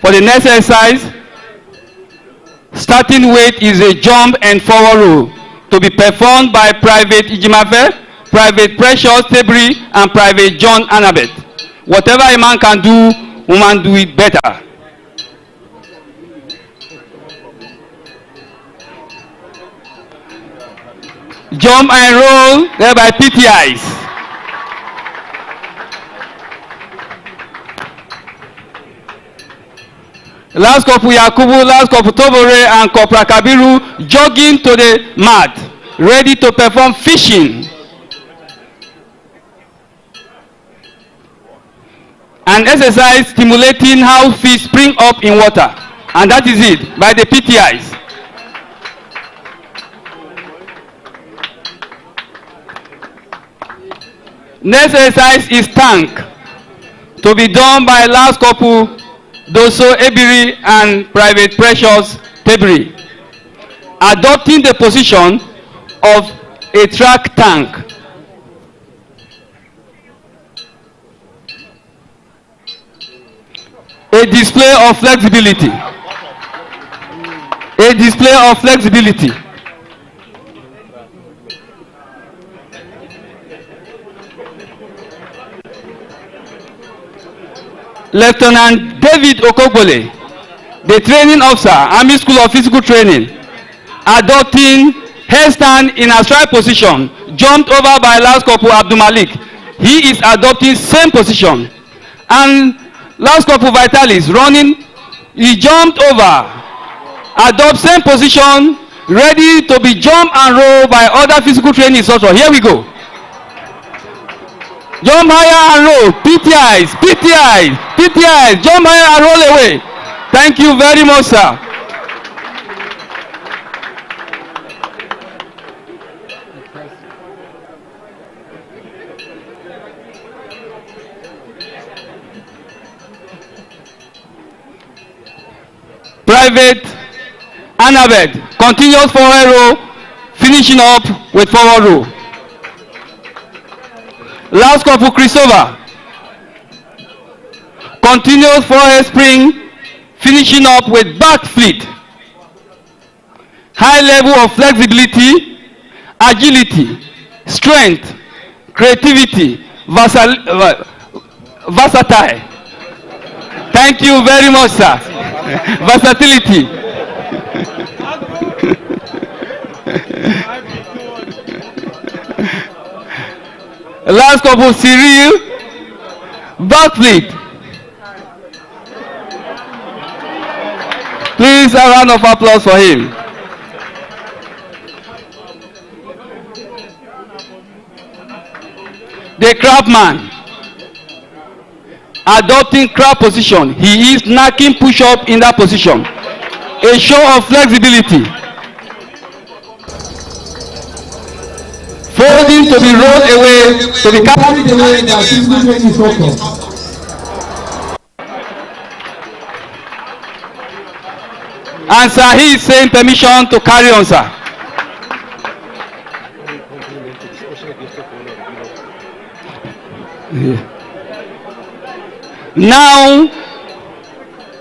for the next exercise. Starting weight is a jump and forward row to be performed by Private Ijimafe, Private Precious Tebri, and Private John Annabeth. Whatever a man can do, woman do it better. Jump and roll there by PTIs. Last couple Yakubu, last couple Tobore, and Corporal Kabiru jogging to the mat, ready to perform fishing. An exercise stimulating how fish spring up in water. And that is it, by the PTIs. Next exercise is tank, to be done by last couple Doso Ebiri and Private Precious Tebri, adopting the position of a track tank. A display of flexibility. A display of flexibility. Lieutenant David Okogbole, the training officer, Army School of Physical Training, adopting headstand in a strike position, jumped over by last couple Abdul Malik. He is adopting same position. And last couple Vitalis running, he jumped over, adopt same position, ready to be jumped and rolled by other physical training instructors. Here we go. Jump higher and roll. PTIs, PTIs, PTIs. Jump higher and roll away. Thank you very much, sir. Private Annabeth continues forward row, finishing up with forward row. Last couple Christopher continues forehead spring, finishing up with back flip. High level of flexibility, agility, strength, creativity, versatile. Thank you very much, sir. Versatility. Last couple Cyril, backflip. Please a round of applause for him. The crabman, adopting crab position. He is knocking push-up in that position. A show of flexibility. Folding to be rolled away, to be carried away by physical training instructor. And sir, he is saying permission to carry on, sir. Now,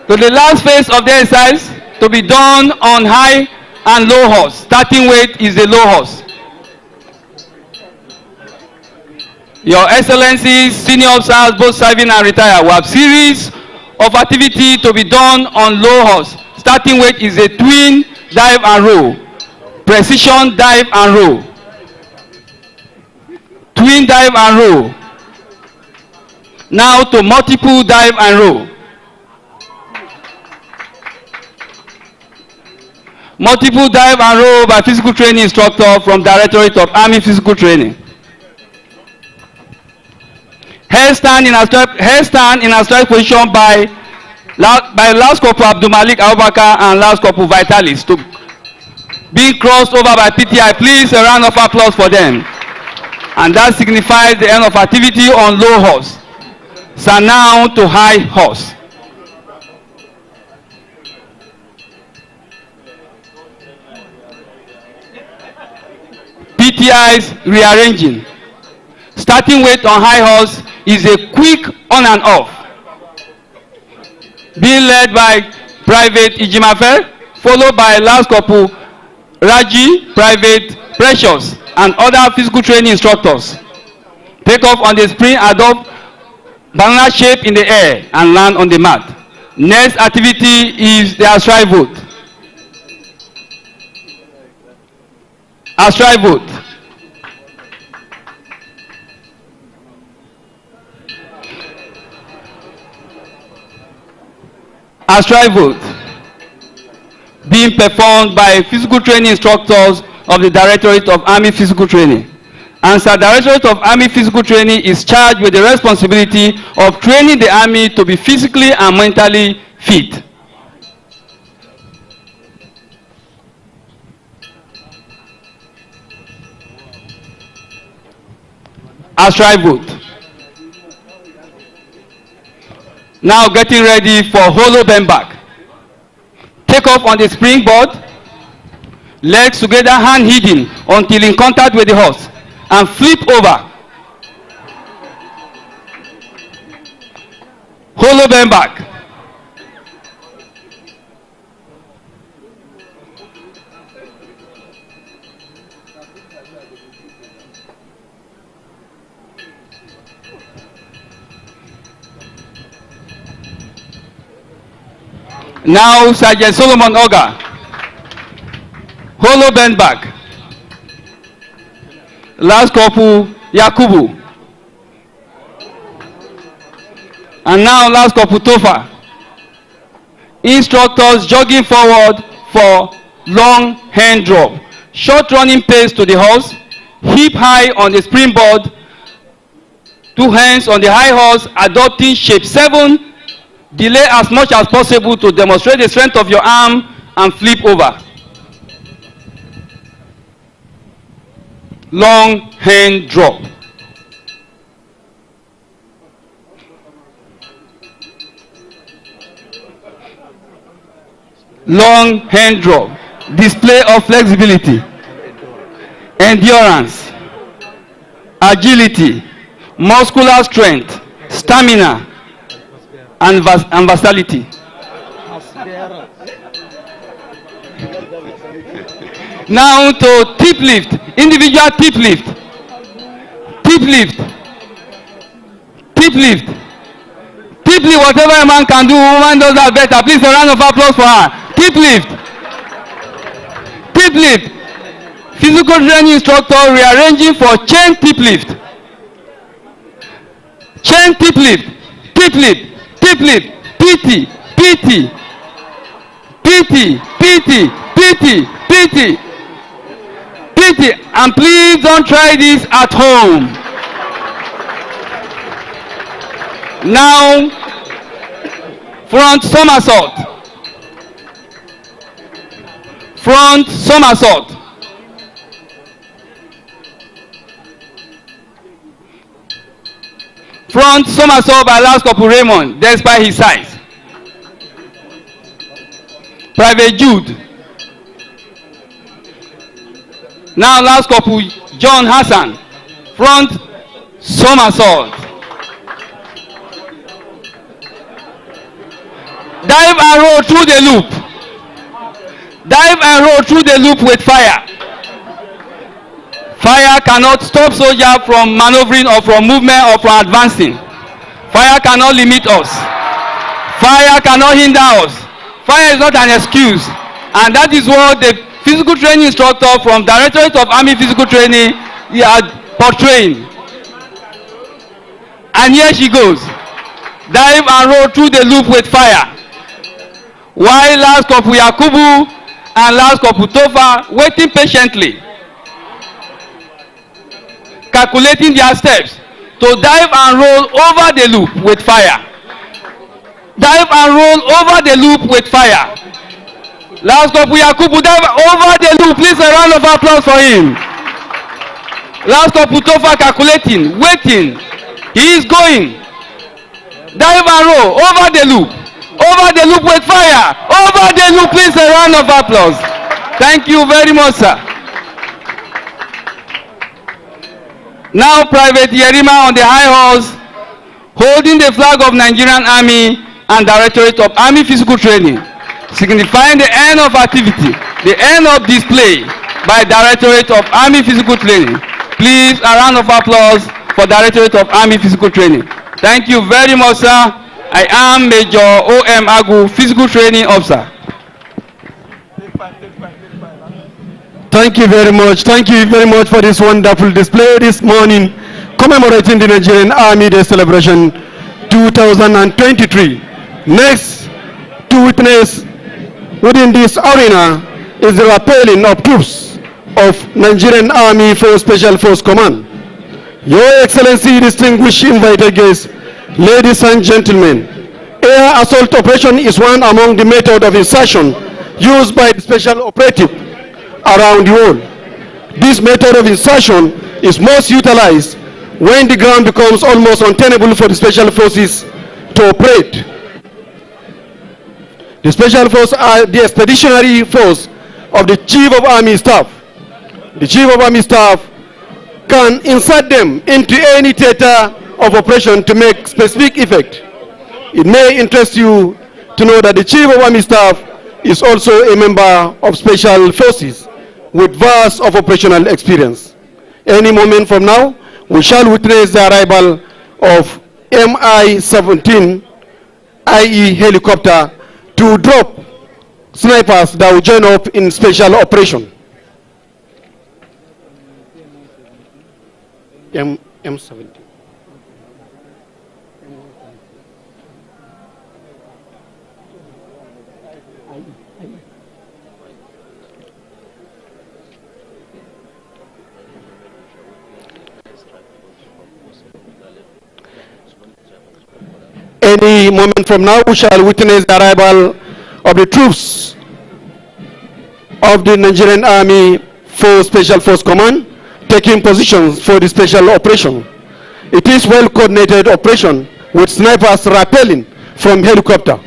to the last phase of the exercise, to be done on high and low horse. Starting weight is the low horse. Your Excellencies, senior officers, both serving and retired, we have series of activity to be done on low horse. Starting weight is a twin dive and roll, precision dive and roll, twin dive and roll. Now to multiple dive and roll. Multiple dive and roll by physical training instructor from Directorate of Army Physical Training. Headstand in a strike position by by Last Corporal Abdul Malik Abubakar and Last Corporal Vitalis to being crossed over by PTI. Please, a round of applause for them. And that signifies the end of activity on low horse. So now to high horse. PTI's rearranging. Starting weight on high horse is a quick on and off. Being led by Private Ijimafe, followed by Last Corporal Raji, Private Precious, and other physical training instructors. Take off on the spring, adopt banana shape in the air, and land on the mat. Next activity is the astride vote. Astride vote. Astride vote being performed by physical training instructors of the Directorate of Army Physical Training. And the Directorate of Army Physical Training is charged with the responsibility of training the Army to be physically and mentally fit. Astride vote. Now getting ready for hollow bend back. Take off on the springboard, legs together, hand hidden until in contact with the horse, and flip over. Hollow bend back. Now Sergeant Solomon Oga. Hollow bend back. Last Corporal Yakubu. And now Last Corporal Tofa. Instructors jogging forward for long hand drop. Short running pace to the horse. Hip high on the springboard. 2 hands on the high horse, adopting shape 7. Delay as much as possible to demonstrate the strength of your arm and flip over. Long hand drop. Long hand drop. Display of flexibility, endurance, agility, muscular strength, stamina, and versatility. Now to tip lift, individual tip lift, tip lift, tip lift, tip lift. Whatever a man can do, woman does that better. Please, a round of applause for her. Tip lift, tip lift. Physical training instructor rearranging for chain tip lift, chain tip lift, tip lift. Tip lift, PT, PT, PT, PT, PT, PT, PT, and please don't try this at home. Now, front somersault, front somersault. Front somersault by Last Corporal Raymond, despite his size. Private Jude. Now Last Corporal John Hassan, front somersault. Dive and roll through the loop. Dive and roll through the loop with fire. Fire cannot stop soldier from maneuvering or from movement or from advancing. Fire cannot limit us. Fire cannot hinder us. Fire is not an excuse. And that is what the physical training instructor from Directorate of Army Physical Training is portraying. And here she goes. Dive and roll through the loop with fire. While Last Corporal Yakubu and Last Corporal Tofa waiting patiently, calculating their steps to dive and roll over the loop with fire. dive and roll over the loop with fire. Last couple, Yakubu dive over the loop. Please a round of applause for him. Last couple, Tofa calculating, waiting. He is going. Dive and roll over the loop. Over the loop with fire. Over the loop, please a round of applause. Thank you very much, sir. Now Private Yerima on the high horse, holding the flag of Nigerian Army and Directorate of Army Physical Training, signifying the end of activity, the end of display by Directorate of Army Physical Training. Please, a round of applause for Directorate of Army Physical Training. Thank you very much, sir. I am Major O.M. Agu, Physical Training Officer. Thank you very much. Thank you very much for this wonderful display this morning, commemorating the Nigerian Army Day Celebration 2023. Next to witness within this arena is the rappelling of troops of Nigerian Army for Special Force Command. Your Excellency, distinguished invited guests, ladies and gentlemen, air assault operation is one among the methods of insertion used by the special operative around the world. This method of insertion is most utilized when the ground becomes almost untenable for the special forces to operate. The special force are the expeditionary force of the Chief of Army Staff. The Chief of Army Staff can insert them into any theater of operation to make specific effect. It may interest you to know that the Chief of Army Staff is also a member of Special Forces with vast of operational experience. Any moment from now, we shall witness the arrival of Mi-17 IE helicopter to drop snipers that will join up in special operation. M17. Any moment from now, we shall witness the arrival of the troops of the Nigerian Army for Special Force Command, taking positions for the special operation. It is well-coordinated operation with snipers rappelling from helicopter.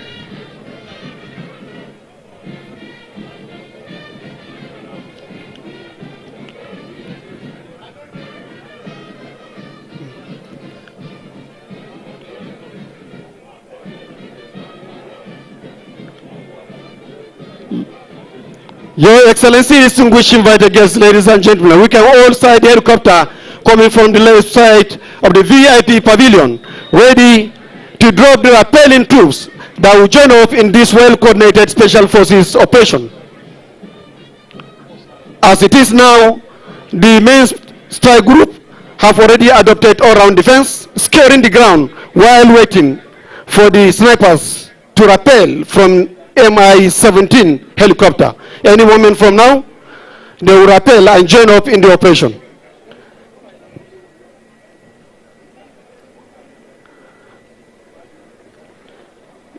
Your Excellency, distinguished invited guests, ladies and gentlemen, we can all sight the helicopter coming from the left side of the VIP pavilion, ready to drop the rappelling troops that will join off in this well-coordinated Special Forces operation. As it is now, the main strike group have already adopted all-round defense, securing the ground while waiting for the snipers to rappel from Mi-17 helicopter. Any moment from now, they will rappel and join up in the operation.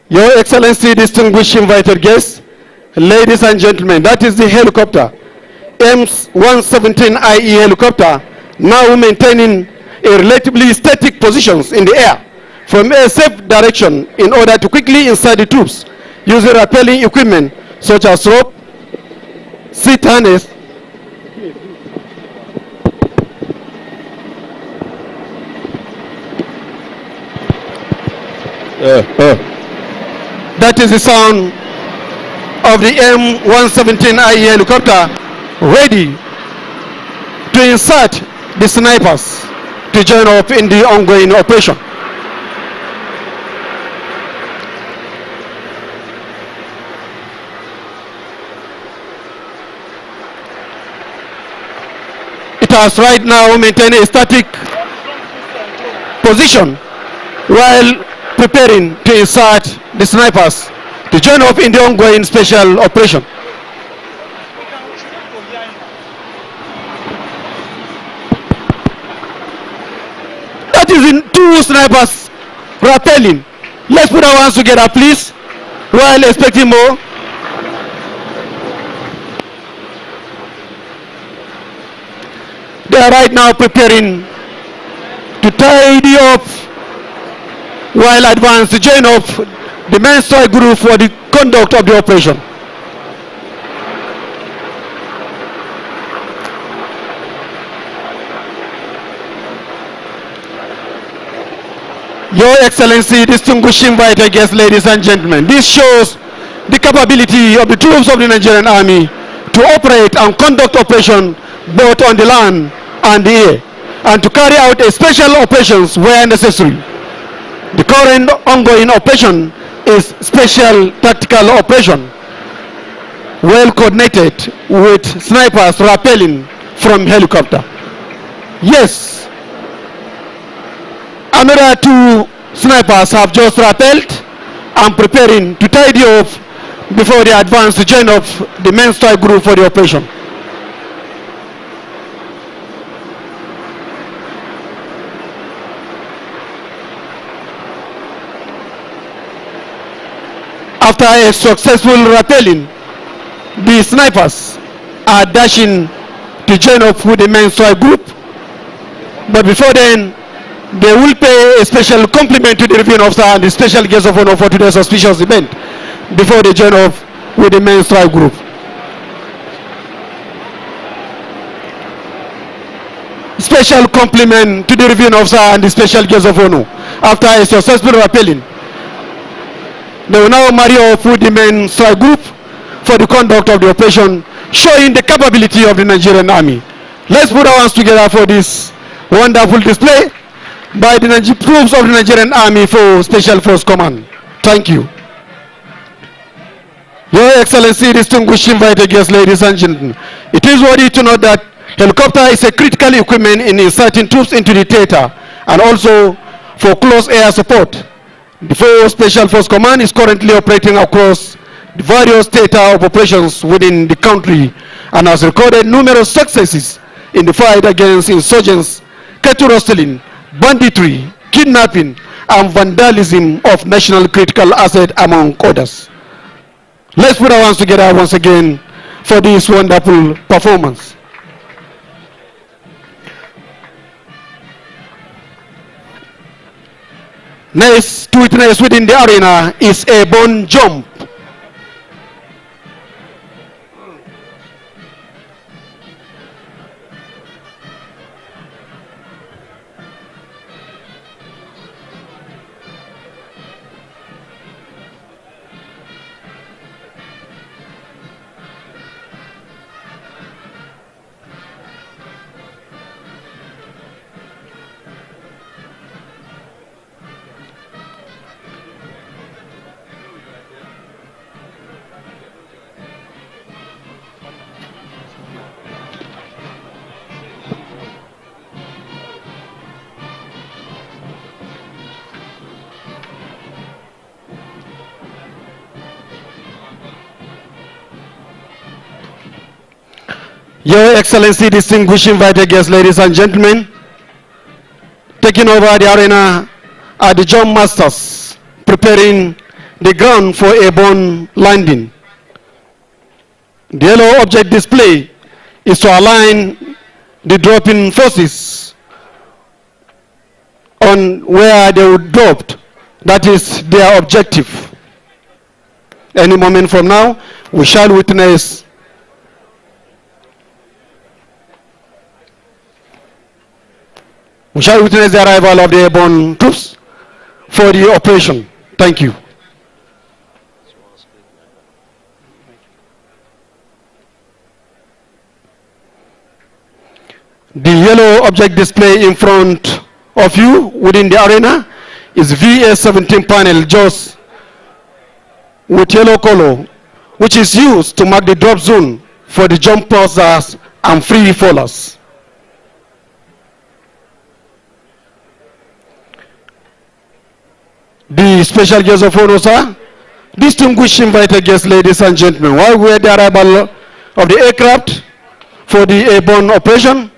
Your Excellency, distinguished invited guests, ladies and gentlemen, that is the helicopter, M117 IE helicopter, now maintaining a relatively static positions in the air from a safe direction in order to quickly insert the troops using rappelling equipment such as rope, seat harness, that is the sound of the M117 IE helicopter ready to insert the snipers to join up in the ongoing operation. It has right now maintained a static position while preparing to insert the snipers to join up in the ongoing special operation. That is in two snipers rappelling Let's put our hands together, please, while expecting more. They are right now preparing to tidy up while advance to join up the main strike group for the conduct of the operation. Your Excellency, distinguished invited guests, ladies and gentlemen, this shows the capability of the troops of the Nigerian Army to operate and conduct operation both on the land and the air, and to carry out special operations where necessary. The current ongoing operation is special tactical operation, well coordinated with snipers rappelling from helicopter. Yes, another 2 snipers have just rappelled and preparing to tidy up before they advance to join up the main strike group for the operation. After a successful rappelling, the snipers are dashing to join up with the main strike group, but before then, they will pay a special compliment to the reviewing officer and the special guest of honor for today's auspicious event before they join up with the main strike group. Special compliment to the reviewing officer and the special guest of honor. After a successful rappelling, they will now marry up with the main strike group for the conduct of the operation, showing the capability of the Nigerian Army. Let's put our hands together for this wonderful display by the troops of the Nigerian Army for Special Force Command. Thank you. Your Excellency, distinguished invited guests, ladies and gentlemen, it is worthy to note that helicopter is a critical equipment in inserting troops into the theater and also for close air support. The 4th Special Force Command is currently operating across the various theater of operations within the country and has recorded numerous successes in the fight against insurgents, cattle rustling, banditry, kidnapping, and vandalism of national critical assets, among others. Let's put our hands together once again for this wonderful performance. Next to witness within the arena is a bone jump. Your Excellency, distinguished invited guests, ladies and gentlemen, taking over the arena are the jump masters, preparing the ground for a airborne landing. The yellow object display is to align the dropping forces on where they would drop. That is their objective. Any moment from now, we shall witness the arrival of the airborne troops for the operation. Thank you. The yellow object display in front of you within the arena is VS-17 panel, just with yellow color, which is used to mark the drop zone for the jump passers and free fallers. The special guests of honor, sir, distinguished invited guests, ladies and gentlemen, while we at the arrival of the aircraft for the airborne operation,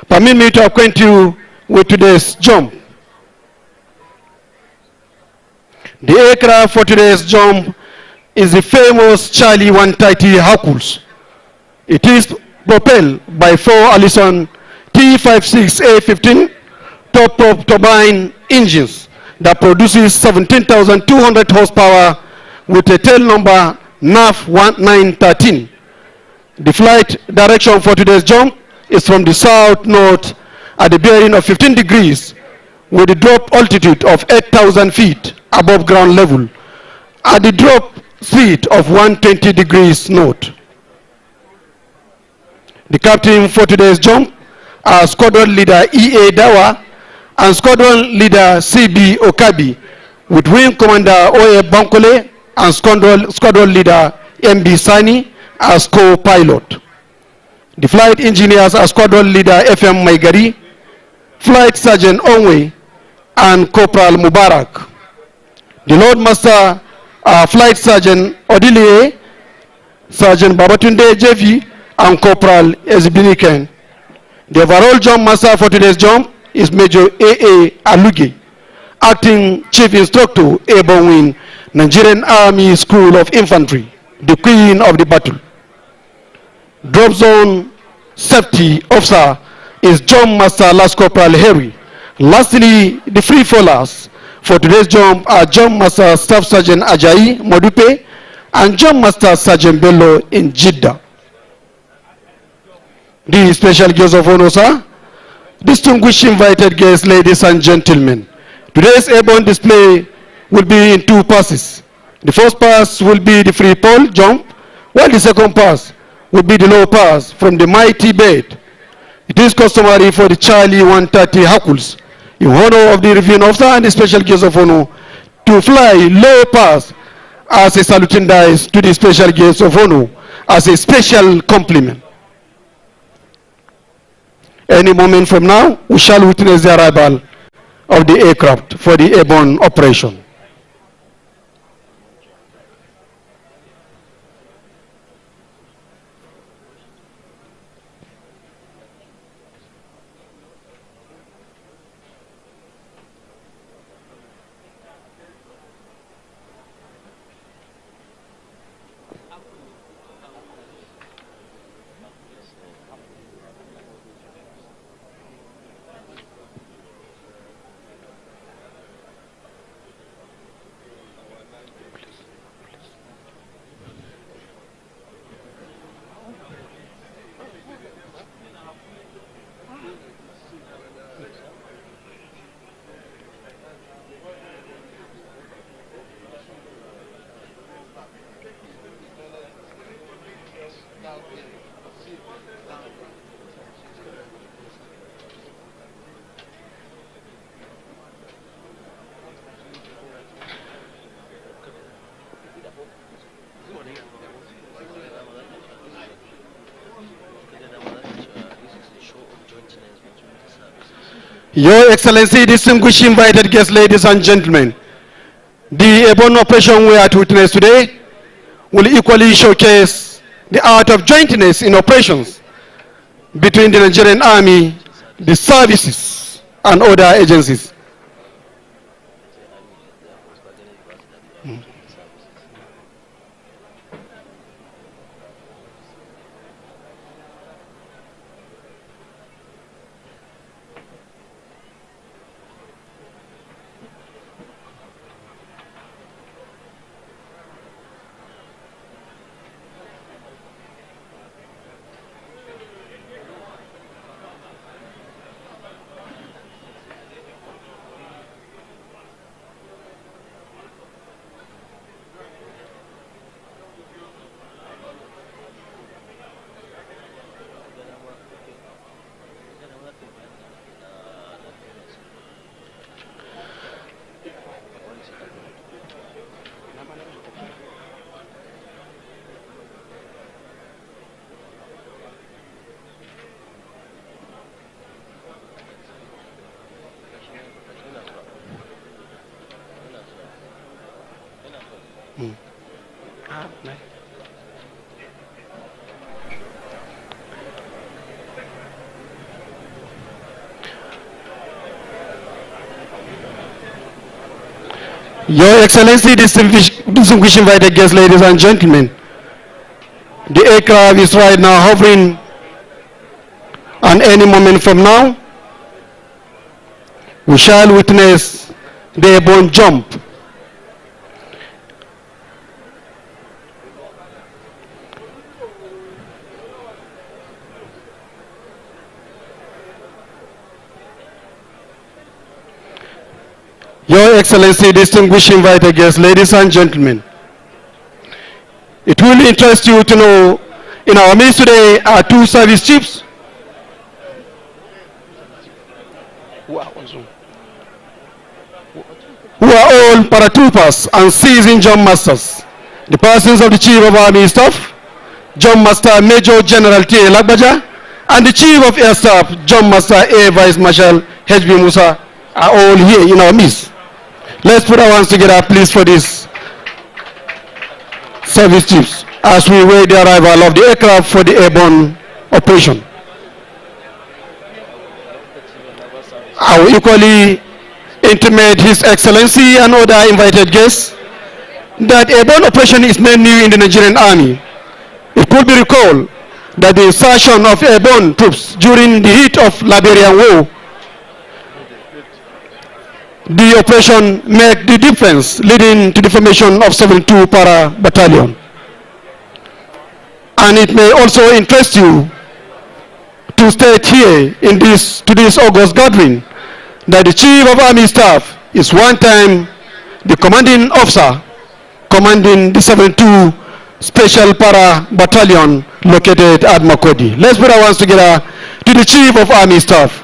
permit me to acquaint you with today's jump. The aircraft for today's jump is the famous Charlie 130 Hercules. It is propelled by 4 Allison T56A15 top-prop turbine engines that produces 17,200 horsepower with a tail number NAF 1913. The flight direction for today's jump is from the south-north at a bearing of 15 degrees with a drop altitude of 8,000 feet above ground level at the drop speed of 120 degrees north. The captain for today's jump are Squadron Leader E.A. Dawa and Squadron Leader C.B. Okabi, with Wing Commander O.A. Bankole and Squadron Leader M.B. Sani as co-pilot. The flight engineers are Squadron Leader F.M. Maigari, Flight Sergeant Onwe, and Corporal Mubarak. The Lord Master are Flight Sergeant Odilie, Sergeant Babatunde JV, and Corporal Ezbiniken. The overall jump master for today's jump is Major A.A. Aluge, Acting Chief Instructor, Airborne Wing, Nigerian Army School of Infantry, the Queen of the Battle. Drop Zone Safety Officer is Jump Master Last Corporal Harry. Lastly, the free fallers for today's jump are Jump Master Staff Sergeant Ajayi Modupe and Jump Master Sergeant Bello in Jeddah. The special guests of honor, sir, distinguished invited guests, ladies and gentlemen. Today's airborne display will be in 2 passes. The first pass will be the free fall jump, while the second pass will be the low pass from the mighty bed. It is customary for the Charlie 130 Hercules, in honor of the reviewing officer and the special guests of honor, to fly low pass as a saluting dice to the special guests of honor as a special compliment. Any moment from now, we shall witness the arrival of the aircraft for the airborne operation. Your Excellency, distinguished invited guests, ladies and gentlemen, the airborne operation we are to witness today will equally showcase the art of jointness in operations between the Nigerian Army, the services, and other agencies. Your Excellency, distinguished invited guests, ladies and gentlemen, the aircraft is right now hovering, and any moment from now, we shall witness the airborne jump. Your Excellency, distinguished invited guests, ladies and gentlemen, it will interest you to know in our midst today are two service chiefs who are all paratroopers and seasoned jump masters. The persons of the Chief of Army Staff, Jump Master Major General T. Lagbaja, and the Chief of Air Staff, Jump Master Air Vice Marshal H.B. Musa, are all here in our midst. Let's put our hands together, please, for these service chiefs as we wait the arrival of the aircraft for the airborne operation. I will equally intimate His Excellency and other invited guests that airborne operation is not new in the Nigerian Army. It could be recalled that the insertion of airborne troops during the heat of Liberian War, the operation made the difference, leading to the formation of 72 Para Battalion. And it may also interest you to state here in this August gathering that the Chief of Army Staff is one time the commanding officer commanding the 72 Special Para Battalion located at Makodi. Let's put our hands together to the Chief of Army Staff.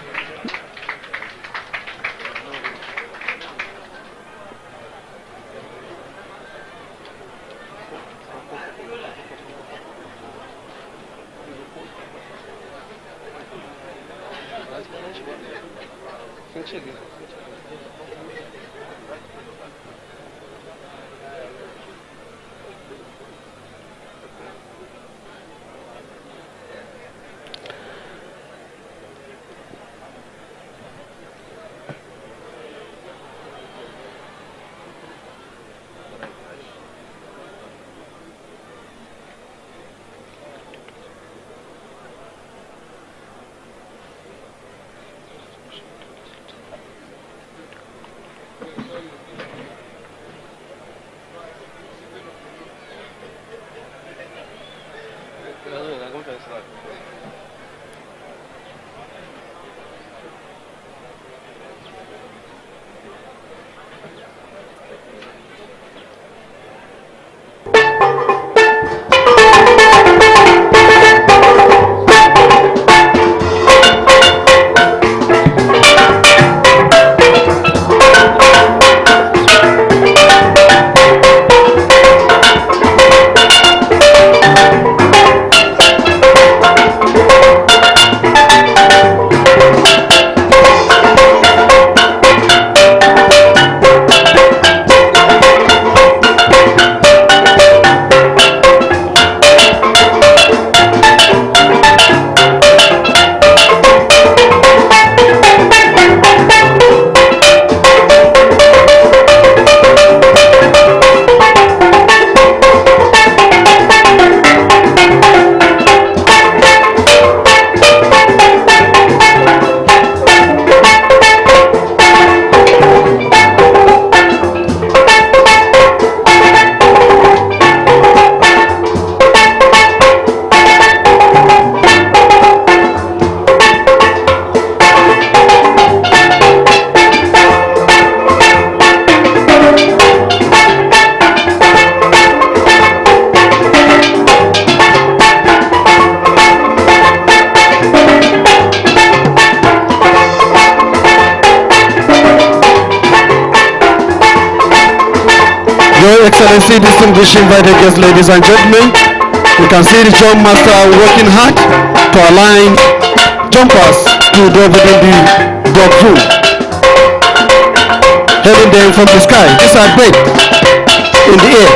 Your Excellency, distinguished invited guests, ladies and gentlemen, you can see the jump master working hard to align jumpers to the dog zone, heading them from the sky. These are great in the air.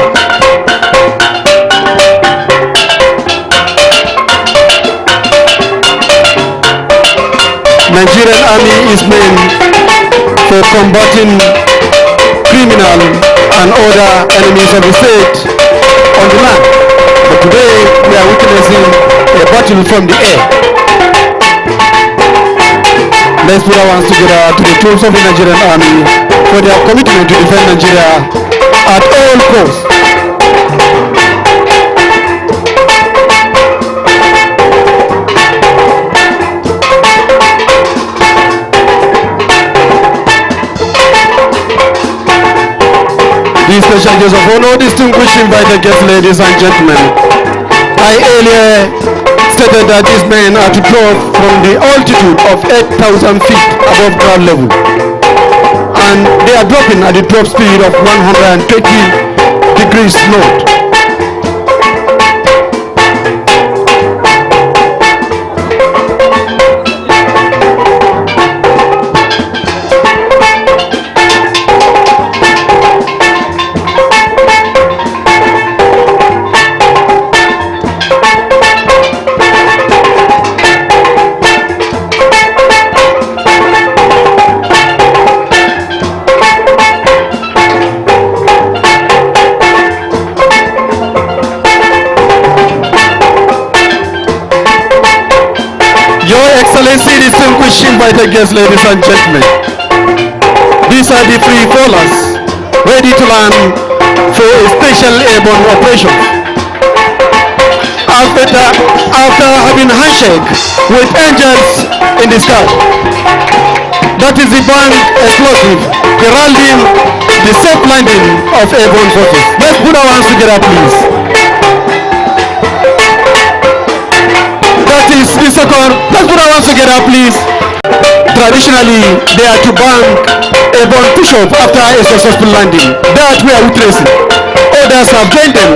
Nigerian Army is meant for combating criminal and other enemies of the state on the land. But today we are witnessing a battle from the air. Let's put our hands together to the troops of the Nigerian Army for their commitment to defend Nigeria at all costs. These special guests of honor, distinguished invited guests, ladies and gentlemen. I earlier stated that these men are to drop from the altitude of 8,000 feet above ground level. And they are dropping at the drop speed of 130 degrees north. Distinguished invited guests, ladies and gentlemen. These are the free fallers ready to land for a special airborne operation. After having handshake with angels in the sky. That is the band explosive heralding the safe landing of airborne forces. Let's put our hands together, please. That is the second. Let's put our hands together, please. Traditionally, they are to bank airborne push-up after a successful landing. That we are witnessing. Others have joined them.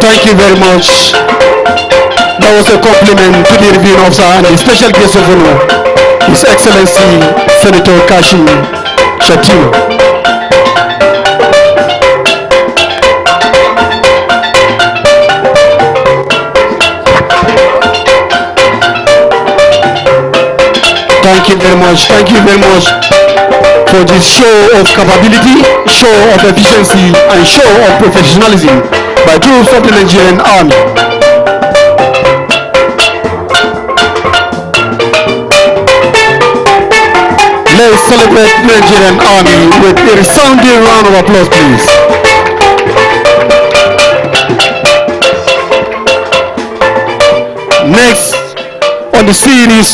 Thank you very much. That was a compliment to the reviewing officer and the special guest of honor, His Excellency Senator Kashim Shettima. Thank you very much for this show of capability, show of efficiency, and show of professionalism by troops of the Nigerian Army. Let's celebrate the Nigerian Army with a resounding round of applause, please. Next on the series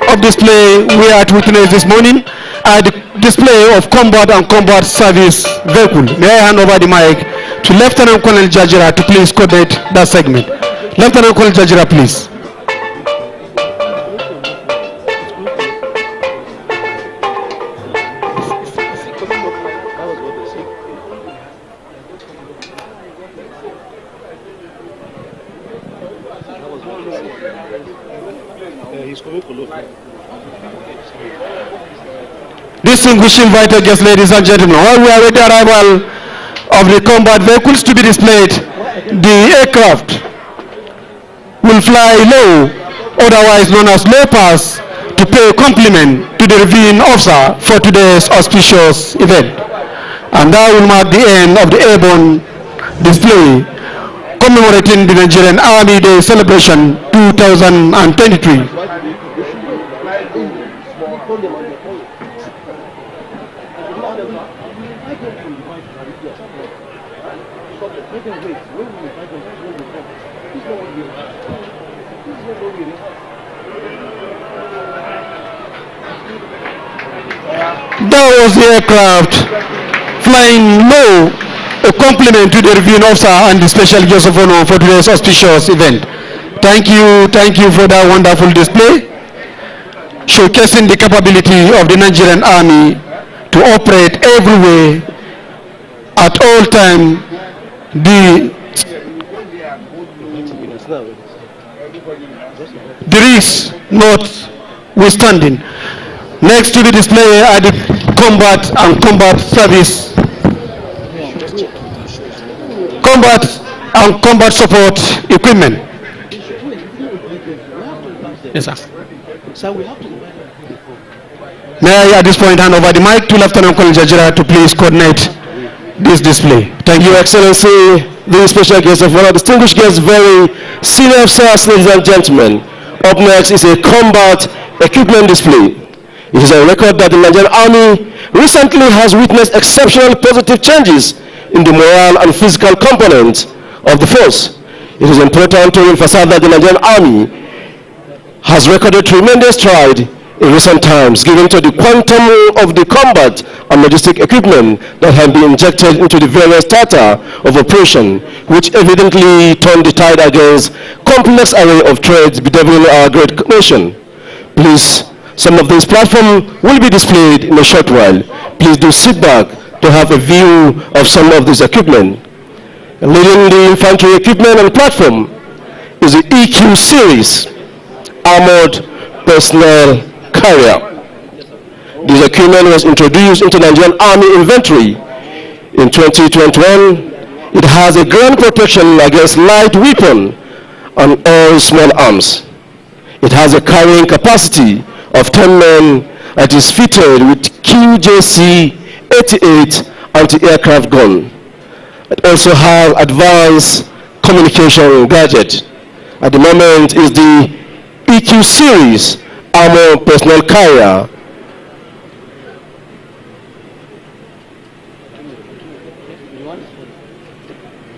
of display we are to witness this morning are the display of combat and combat service vehicle. May I hand over the mic to Lieutenant Colonel Jajira to please coordinate that segment. Lieutenant Colonel Jajira, please. Distinguished invited guests, ladies and gentlemen, while we await the arrival of the combat vehicles to be displayed, the aircraft will fly low, otherwise known as low pass, to pay compliment to the reviewing officer for today's auspicious event. And that will mark the end of the airborne display commemorating the Nigerian Army Day celebration 2023. That was the aircraft flying low, a compliment to the reviewing officer and the special guest of honor for today's auspicious event. Thank you for that wonderful display, showcasing the capability of the Nigerian Army to operate everywhere at all time. The risk notwithstanding. Next to the display are the combat and combat service, combat and combat support equipment. Yes, sir. Sir, we have to. May I at this point hand over the mic to Lieutenant Colonel Jajira to please coordinate this display. Thank you, Excellency. The special guest of honor, distinguished guests, very senior officers, ladies and gentlemen. Up next is a combat equipment display. It is a record that the Nigerian Army recently has witnessed exceptional positive changes in the moral and physical components of the force. It is important to emphasize that the Nigerian Army has recorded tremendous stride in recent times, given to the quantum of the combat and logistic equipment that have been injected into the various theater of operation, which evidently turned the tide against complex array of threats bedeviling our great nation. Please, some of this platform will be displayed in a short while. Please do sit back to have a view of some of this equipment. Leading the infantry equipment and platform is the EQ series armored personnel carrier. This equipment was introduced into Nigerian Army inventory in 2021. It has a ground protection against light weapon and all small arms. It has a carrying capacity of 10 men and is fitted with QJC-88 anti-aircraft gun. It also has advanced communication gadget. At the moment is the EQ series armored personnel carrier.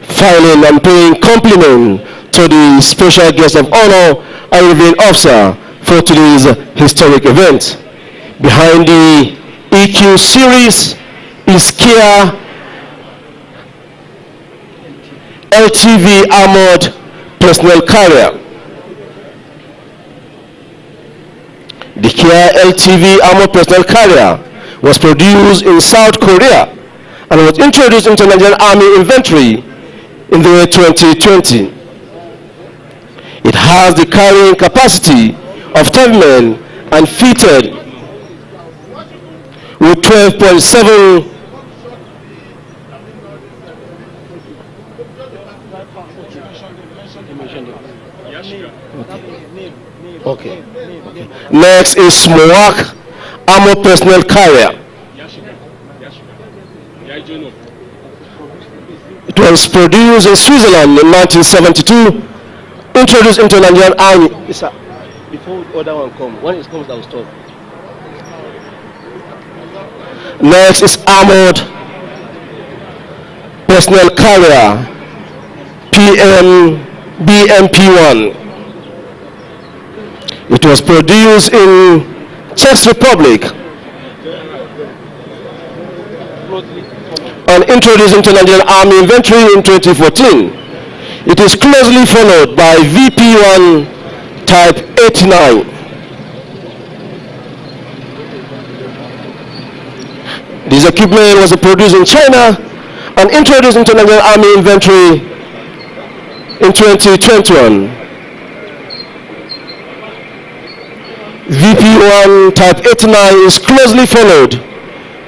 Filing and paying compliment to the special guest of honor and revealing officer for today's historic event. Behind the EQ series is Kia LTV armored personnel carrier. The Kia LTV armored personnel carrier was produced in South Korea and was introduced into Nigerian Army inventory in the year 2020. It has the carrying capacity of 10 men and fitted with 12.7 Okay. Next is Smoak armored personnel carrier. It was produced in Switzerland in 1972, introduced into Nigerian Army. Before the other one comes, when it comes, I will stop. Next is armored personnel carrier, BMP-1. It was produced in Czech Republic and introduced into Nigerian Army inventory in 2014. It is closely followed by VP-1 Type 89. This equipment was produced in China and introduced into Nigerian Army inventory in 2021. VP-1 Type 89 is closely followed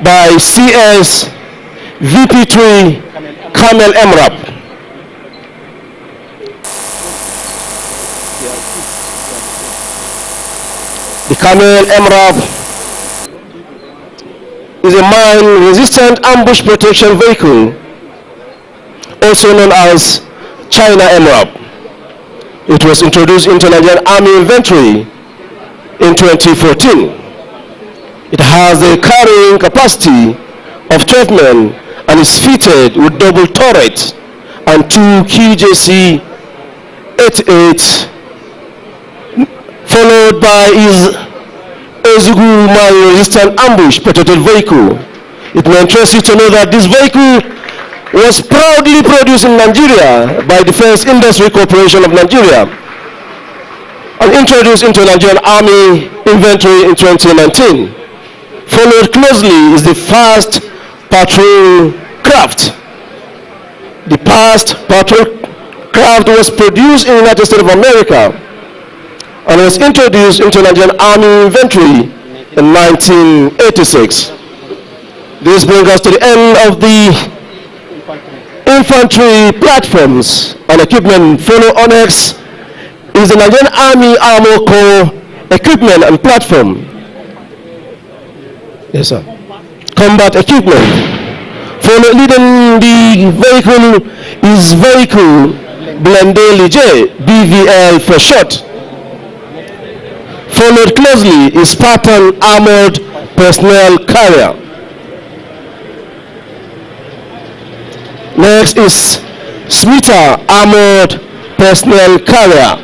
by CS VP-3 Camel MRAP. The Camel MRAP is a mine-resistant ambush protection vehicle, also known as China MRAP. It was introduced into Nigerian Army inventory in 2014. It has a carrying capacity of 12 men and is fitted with double turret and 2 QJC-88, followed by his Ezugu mine-resistant ambush protected vehicle. It may interest you to know that this vehicle was proudly produced in Nigeria by Defense Industry Corporation of Nigeria and introduced into Nigerian Army inventory in 2019. Followed closely is the fast patrol craft. The fast patrol craft was produced in the United States of America and was introduced into Nigerian Army inventory in 1986. This brings us to the end of the infantry platforms and equipment. Follow on next is the Nigerian Army Armor Corps equipment and platform. Yes, sir. Combat equipment. For leading the vehicle is Vehicle Blendeli J, BVL for short. Followed closely is Spartan Armored Personnel Carrier. Next is Smita Armored Personnel Carrier.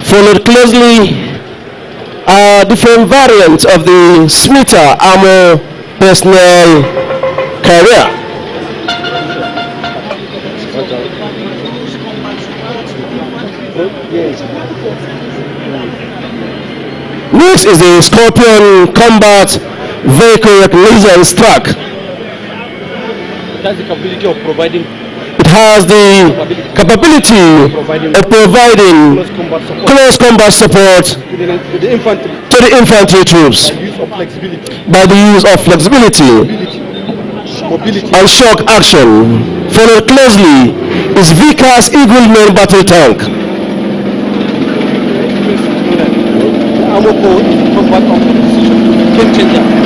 Followed closely are different variants of the Smita Armor Personnel Carrier. Next is the Scorpion Combat Vehicle Reconnaissance Truck. That's the capability of providing. It has the capability of providing close combat support To the infantry. to the infantry troops by the use of flexibility and shock action. Followed closely is Vickers Eagle main battle tank.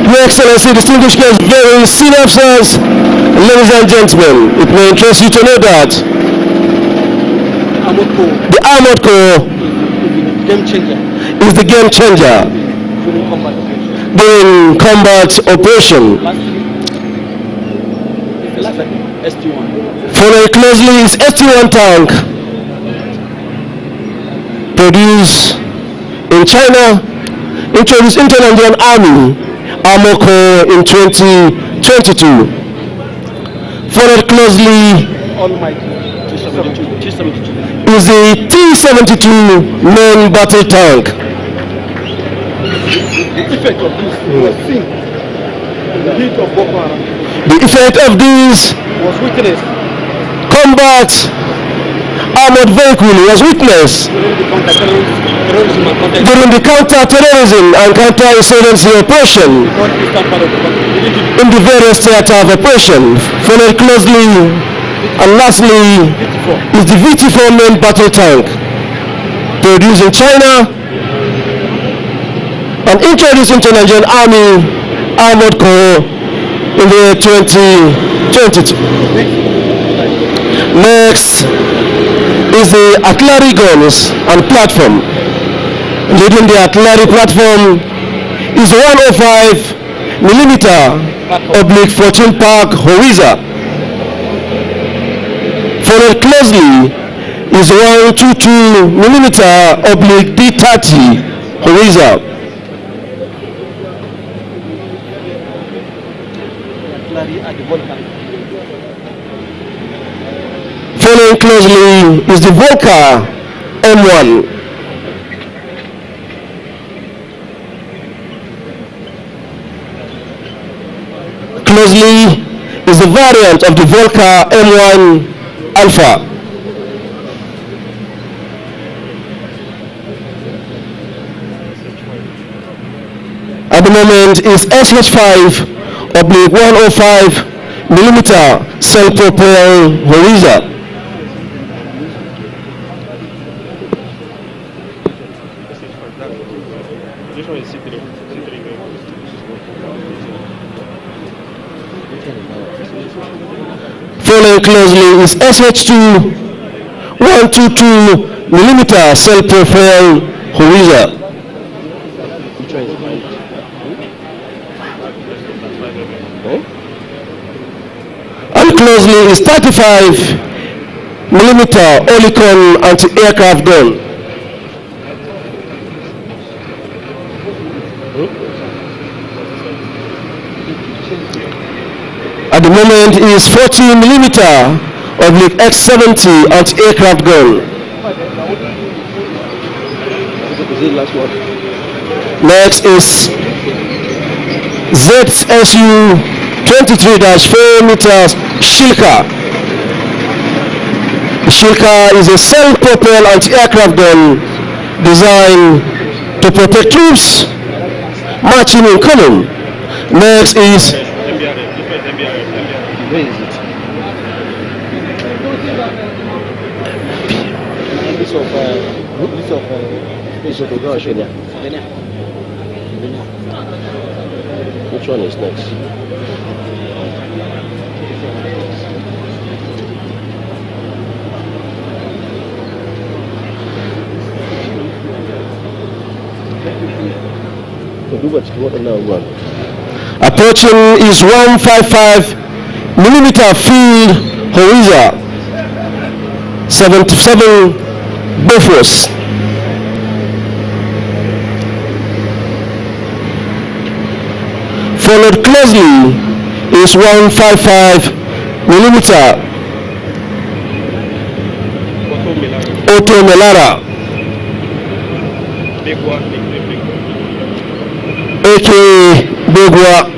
Your Excellency, distinguished guests, very senior officers, ladies and gentlemen, it may interest you to know that the Armored Corps is the game changer during combat operation. Following closely is ST-1 tank, produced in China, introduced into the Nigerian Army Armor Corps in 2022. Followed closely is the T-72 main battle tank. The effect of this Was witnessed combat armored vehicle was witnessed during the counter-terrorism and counter-insurgency operation in the various theater of operation. Followed closely and lastly is the VT-4 main battle tank, produced in China and introduced into Nigerian Army Armored Corps in the year 2022. Next is the artillery guns and platform. Leading the artillery platform is 105mm oblique 14 pack howitzer. Followed closely is 122mm oblique D30 howitzer. Following closely is the Volca M1. Closely is the variant of the Volca M1 Alpha. At the moment is SH5 oblique 105mm self-propelled howitzer. Following closely is SH2 122mm self-propelled howitzer. And closely is 35mm Olicon anti-aircraft gun. At the moment is 40mm oblique X70 anti-aircraft gun. Next is ZSU 23-4 meters Shilka. The Shilka is a self-propelled anti-aircraft gun designed to protect troops marching in column Next is which one is next? Approaching is 155 millimeter field howitzer, 77 Bofors. Followed closely is 155 millimeter Otto Melara, aka Begwa.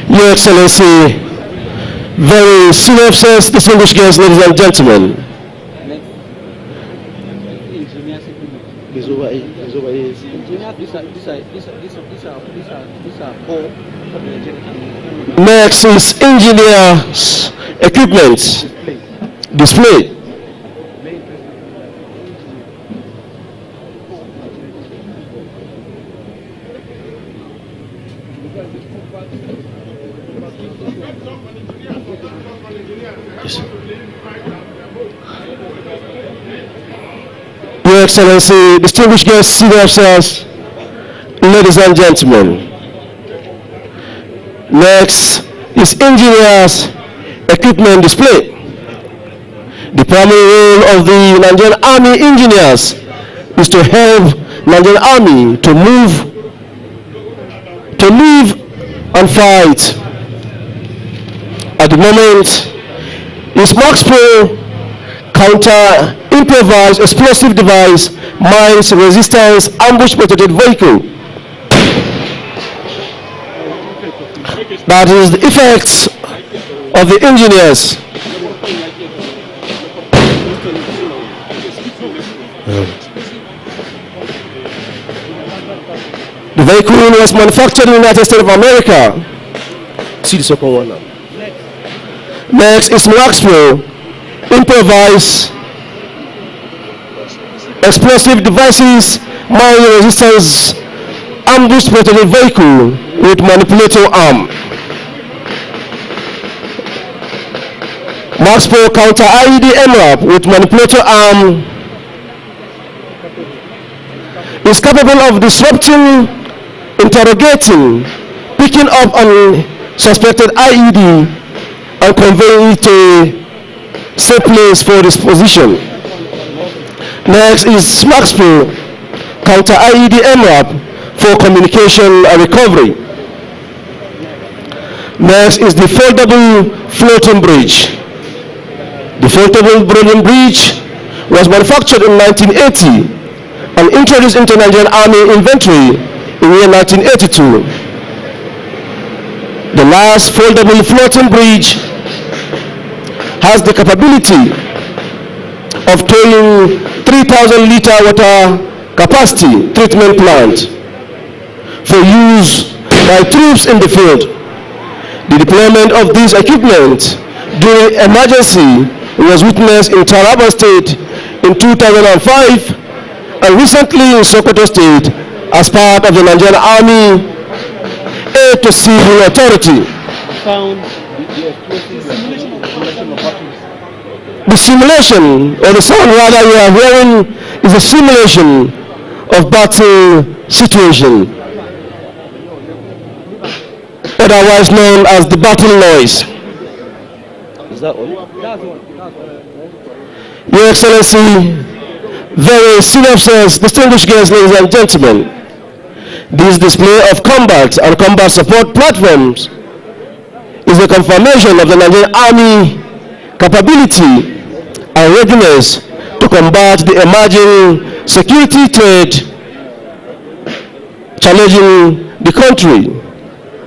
Your Excellency, very senior officers, distinguished guests, ladies and gentlemen. Next is engineers equipment display. Your Excellency, distinguished guests, senior officers, ladies and gentlemen. Next is engineers equipment display. The primary role of the Nigerian Army engineers is to help Nigerian Army to live and fight. At the moment, is Max Pro counter improvised explosive device, mines resistance, ambush protected vehicle. That is the effects of the engineers. The vehicle was manufactured in the United States of America. See the second one now. Next is Maxwell improvised explosive devices, mine resistance, ambush protected vehicle with manipulator arm. Maxwell counter IED MRAP with manipulator arm is capable of disrupting, interrogating, picking up on suspected IED and conveying it to a safe place for disposition. Next is Maxpo counter IED MRAP for communication and recovery. Next is the foldable floating bridge. The foldable floating bridge was manufactured in 1980 and introduced into Nigerian Army inventory in the year 1982. The last foldable floating bridge has the capability of towing 3,000 liter water capacity treatment plant for use by troops in the field. The deployment of this equipment during emergency was witnessed in Taraba State in 2005 and recently in Sokoto State as part of the Nigerian Army Aid to Civil Authority. The simulation, or the sound rather you are hearing, is a simulation of battle situation, otherwise known as the battle noise. Is that one? Your Excellency, very senior officers, distinguished guests, ladies and gentlemen, this display of combat and combat support platforms is a confirmation of the Nigerian Army capability and readiness to combat the emerging security threat challenging the country.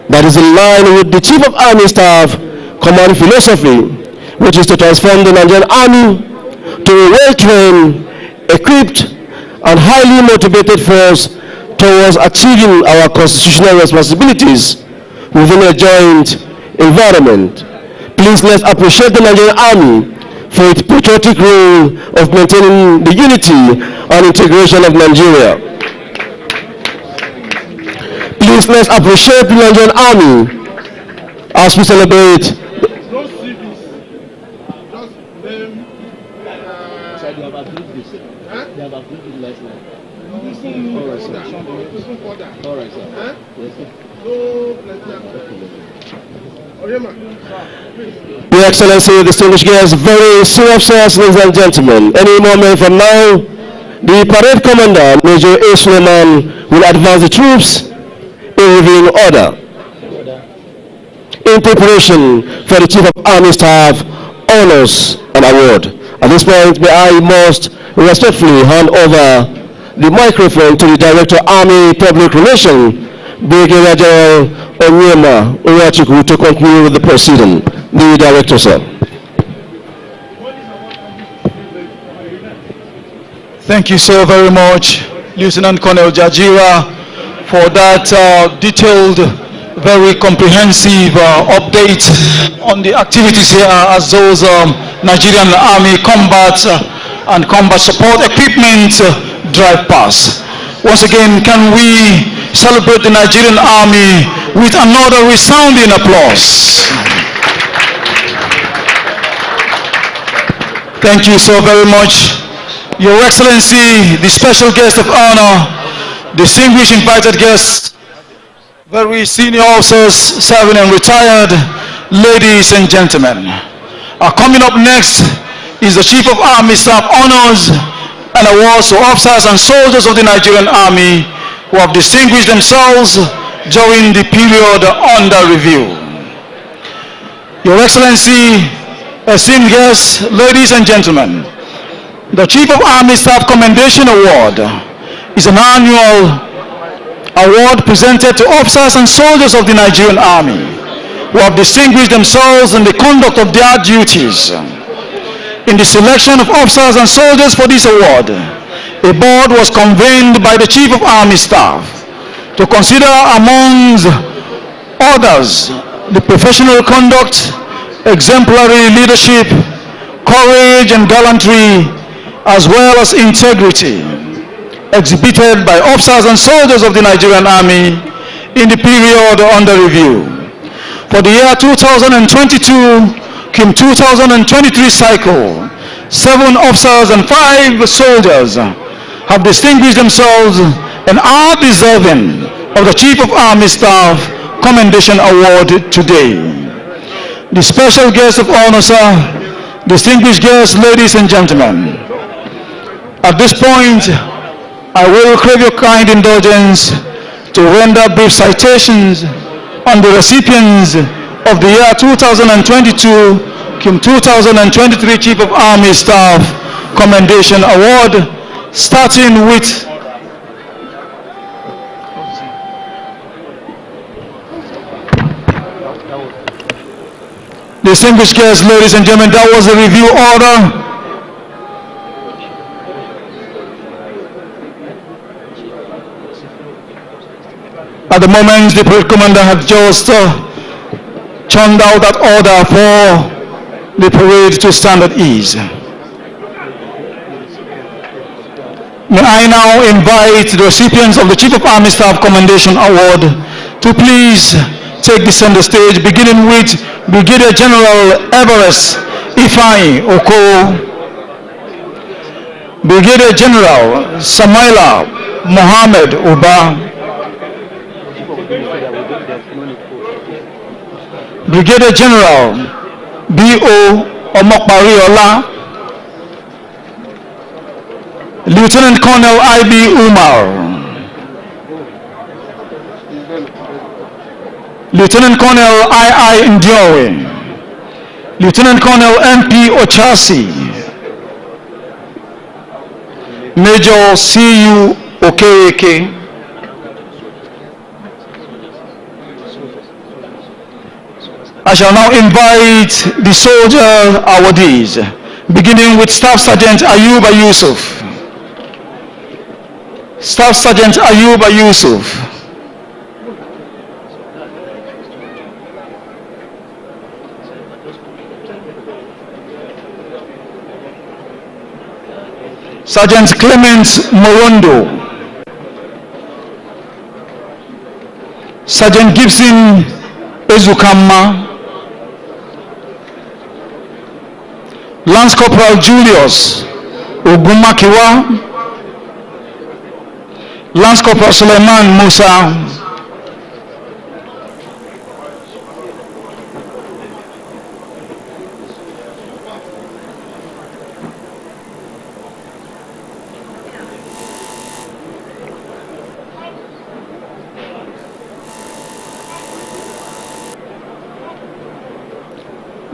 That is in line with the Chief of Army Staff command philosophy, which is to transform the Nigerian Army to a well-trained, equipped, and highly motivated force towards achieving our constitutional responsibilities within a joint environment. Please let's appreciate the Nigerian Army for its patriotic role of maintaining the unity and integration of Nigeria. Please let's appreciate the Nigerian Army as we celebrate. Your Excellency, distinguished guests, very senior officers, ladies and gentlemen, any moment from now, the parade commander, Major A. Suleiman, will advance the troops in reviewing order in preparation for the Chief of Army Staff honors and award. At this point, may I most respectfully hand over the microphone to the Director Army Public Relations, Brigadier General Onyema Uwachiku, to continue with the proceeding. The Director, sir. Thank you so very much, Lieutenant Colonel Jajira, for that detailed, very comprehensive update on the activities here as those Nigerian Army combat and combat support equipment drive past. Once again, can we celebrate the Nigerian Army with another resounding applause? Thank you so very much. Your Excellency, the special guest of honor, distinguished invited guests, very senior officers, serving and retired, ladies and gentlemen. Coming up next is the Chief of Army Staff Honors and Awards to officers and soldiers of the Nigerian Army who have distinguished themselves during the period under review. Your Excellency, esteemed guests, ladies and gentlemen, the Chief of Army Staff Commendation Award is an annual award presented to officers and soldiers of the Nigerian Army who have distinguished themselves in the conduct of their duties. In the selection of officers and soldiers for this award, a board was convened by the Chief of Army Staff to consider, amongst others, the professional conduct, exemplary leadership, courage and gallantry, as well as integrity exhibited by officers and soldiers of the Nigerian Army in the period under review. For the year 2022-2023 cycle, 7 officers and 5 soldiers have distinguished themselves and are deserving of the Chief of Army Staff Commendation Award today. The special guest of honor, sir, distinguished guests, ladies and gentlemen, at this point, I will crave your kind indulgence to render brief citations on the recipients of the year 2022-2023 Chief of Army Staff Commendation Award, starting with distinguished guests, ladies and gentlemen, that was the review order. At the moment, the parade commander had just churned out that order for the parade to stand at ease. May I now invite the recipients of the Chief of Army Staff Commendation Award to please take the center stage, beginning with Brigadier General Everest Ifeanyi Oko, Brigadier General Samaila Mohammed Uba, Brigadier General B.O. Omokpariola, Lieutenant Colonel I.B. Umar, Lieutenant Colonel I.I. Ndiore, Lieutenant Colonel M.P. Ochasi, Major C.U. Okeke, I shall now invite the soldier awardees, beginning with Staff Sergeant Ayuba Yusuf. Staff Sergeant Ayuba Yusuf. Sergeant Clement Morondo. Sergeant Gibson Ezukama. Lance Corporal Julius Ogumakiwa, Lance Corporal Suleiman Musa,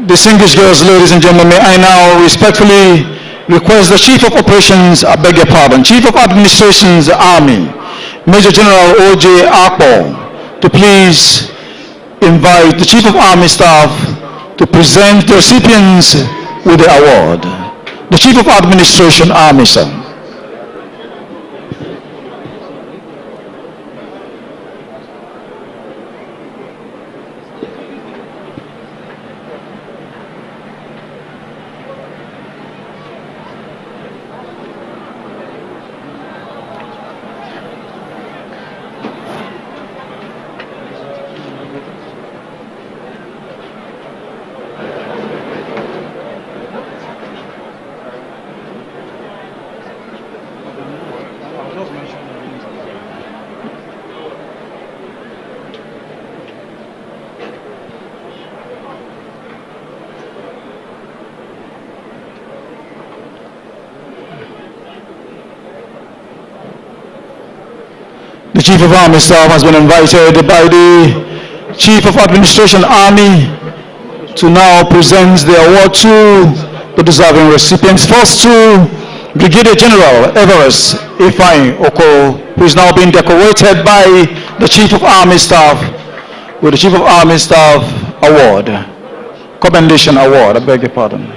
distinguished girls, ladies and gentlemen, may I now respectfully request the Chief of Operations, I beg your pardon, Chief of Administration's Army, Major General O.J. Akpo, to please invite the Chief of Army Staff to present the recipients with the award. The Chief of Administration, Army, sir. The Chief of Army Staff has been invited by the Chief of Administration Army to now present the award to the deserving recipients. First to Brigadier General Everest Ifeanyi Oko, who is now being decorated by the Chief of Army Staff with the Chief of Army Staff Award, Commendation Award, I beg your pardon.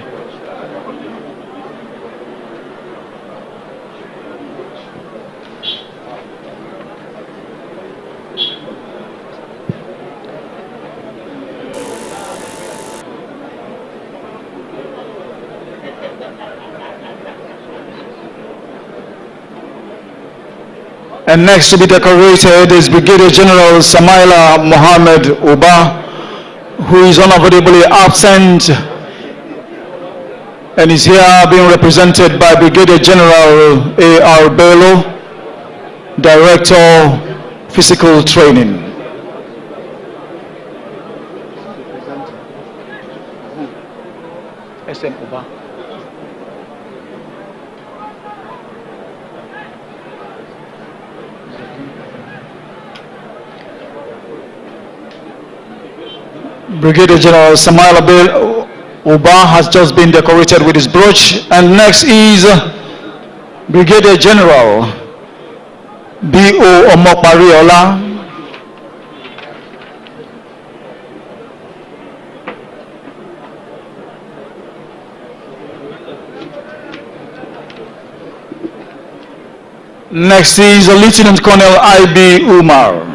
And next to be decorated is Brigadier General Samaila Mohammed Uba, who is unavoidably absent and is here being represented by Brigadier General A.R. Bello, Director, Physical Training. SM Uba. Brigadier General Samaila Uba has just been decorated with his brooch, and next is Brigadier General B.O. Omopariola. Next is Lieutenant Colonel I.B. Umar.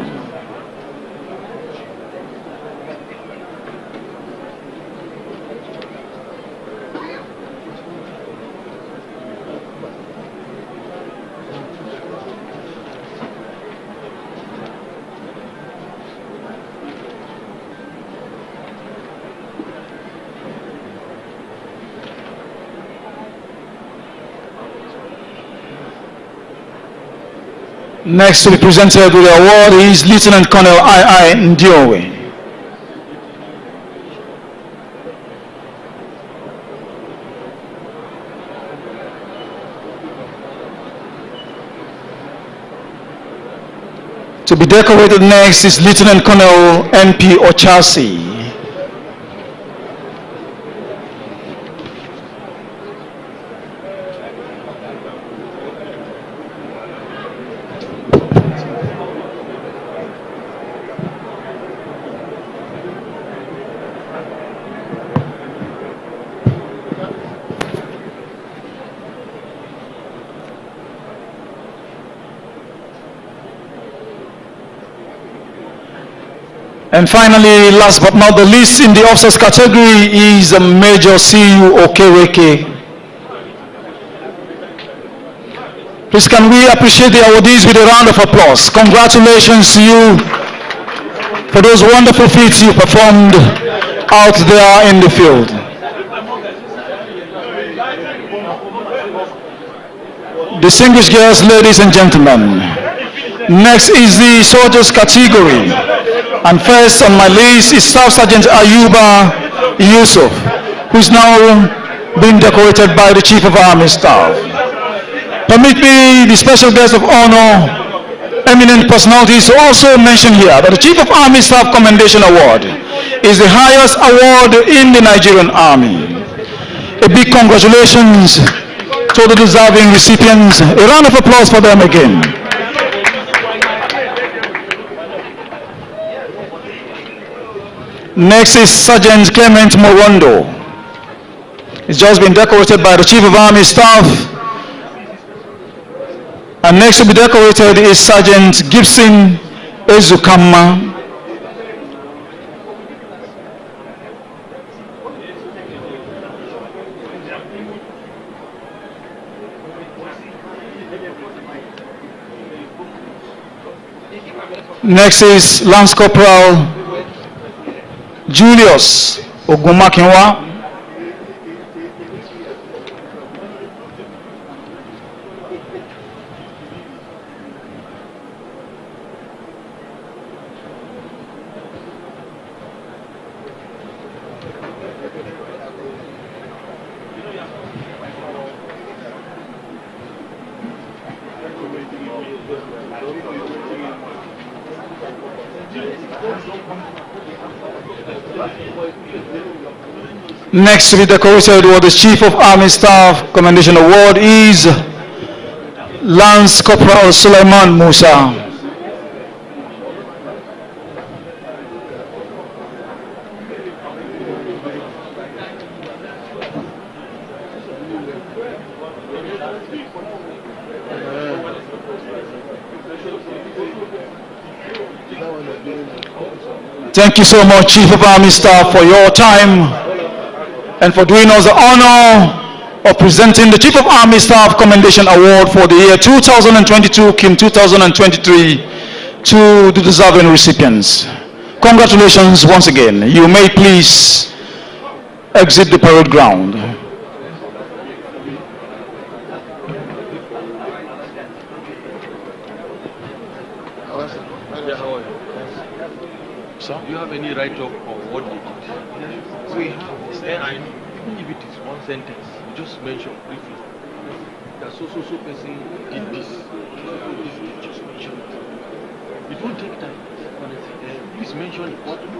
Next to be presented with the award is Lieutenant Colonel I.I. Ndiowe. To be decorated next is Lieutenant Colonel N.P. Ochasi. And finally, last but not the least, in the officers category is Major C.U. Okereke. Please can we appreciate the awardees with a round of applause. Congratulations to you for those wonderful feats you performed out there in the field. Distinguished guests, ladies and gentlemen, next is the soldiers category. And first on my list is Staff Sergeant Ayuba Yusuf, who is now being decorated by the Chief of Army Staff. Permit me, the special guest of honor, eminent personalities, to also mention here that the Chief of Army Staff Commendation Award is the highest award in the Nigerian Army. A big congratulations to the deserving recipients. A round of applause for them again. Next is Sergeant Clement Morondo. He's just been decorated by the Chief of Army Staff. And next to be decorated is Sergeant Gibson Ezukama. Next is Lance Corporal Julius Ogumakinwa. Next to be decorated with the Chief of Army Staff Commendation Award is Lance Corporal Sulaiman Musa. Thank you so much, Chief of Army Staff, for your time and for doing us the honor of presenting the Chief of Army Staff Commendation Award for the year 2022, Kim 2023, to the deserving recipients. Congratulations once again. You may please exit the parade ground. Do you have any write-up or what they did? We have. And even if it is one sentence, you just mention briefly that so person did this, just mention it. It won't take time, honestly. Please mention it. What to do?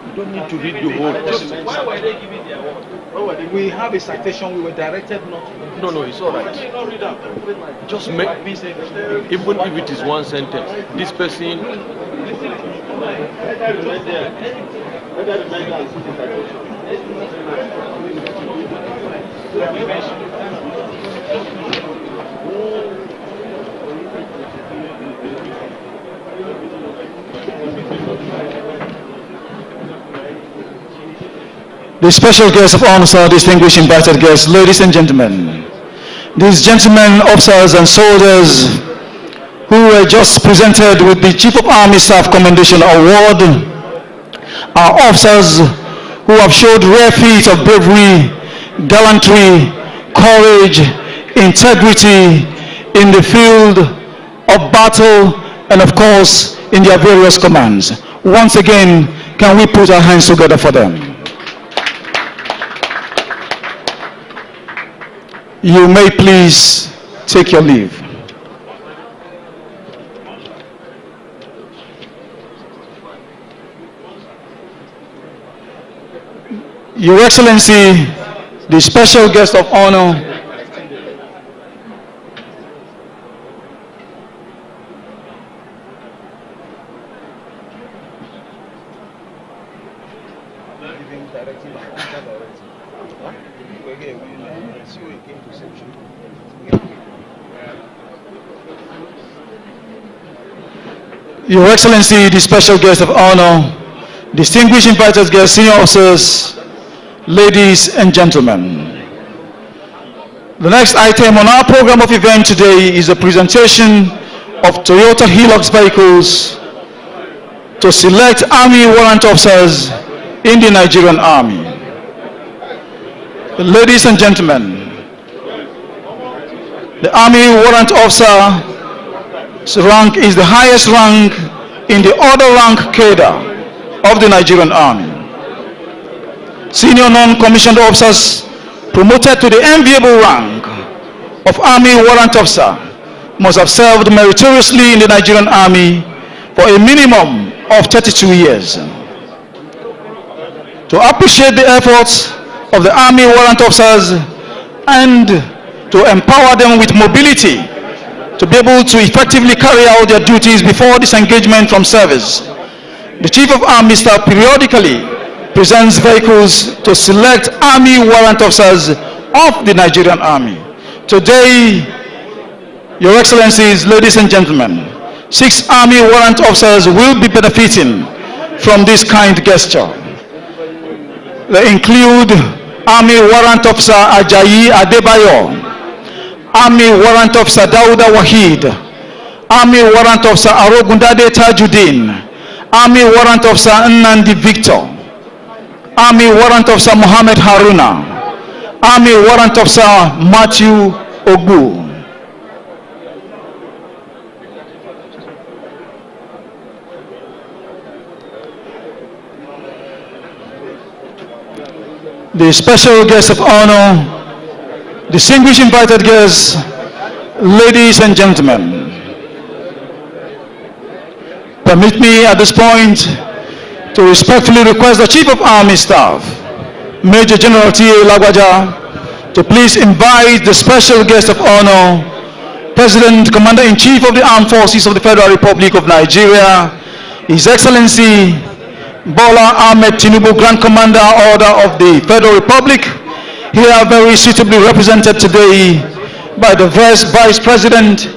You don't need to read the whole thing. Why were they giving the award? We have a citation. We were directed not to. No, it's all right. Just make, even if it is one sentence, this person. The special guests of honor, sir, distinguished invited guests, ladies and gentlemen. These gentlemen, officers and soldiers who were just presented with the Chief of Army Staff Commendation Award are officers who have showed rare feats of bravery, gallantry, courage, integrity in the field of battle and of course in their various commands. Once again, can we put our hands together for them? You may please take your leave. Your Excellency, the special guest of honor, Your Excellency, the special guest of honor, distinguished invited guests, senior officers, ladies and gentlemen. The next item on our program of event today is a presentation of Toyota Hilux vehicles to select Army warrant officers in the Nigerian Army. Ladies and gentlemen, the Army warrant officer rank is the highest rank in the order rank cadre of the Nigerian Army. Senior non-commissioned officers promoted to the enviable rank of Army warrant officer must have served meritoriously in the Nigerian Army for a minimum of 32 years. To appreciate the efforts of the Army warrant officers and to empower them with mobility to be able to effectively carry out their duties before disengagement from service, the Chief of Army Staff periodically presents vehicles to select Army warrant officers of the Nigerian Army. Today, Your Excellencies, ladies and gentlemen, 6 Army warrant officers will be benefiting from this kind gesture. They include Army warrant officer Ajayi Adebayo, Army warrant officer Dauda Wahid, Army warrant officer Arogundade Tajuddin, Army warrant officer Nnamdi Victor, Army warrant officer Mohammed Haruna, Army warrant officer Matthew Ogbu. The special guest of honor, distinguished invited guests, ladies and gentlemen. Permit me at this point to respectfully request the Chief of Army Staff, Major General T.A. Lagwaja, to please invite the special guest of honor, President, Commander-in-Chief of the Armed Forces of the Federal Republic of Nigeria, His Excellency Bola Ahmed Tinubu, Grand Commander Order of the Federal Republic, here very suitably represented today by the Vice President,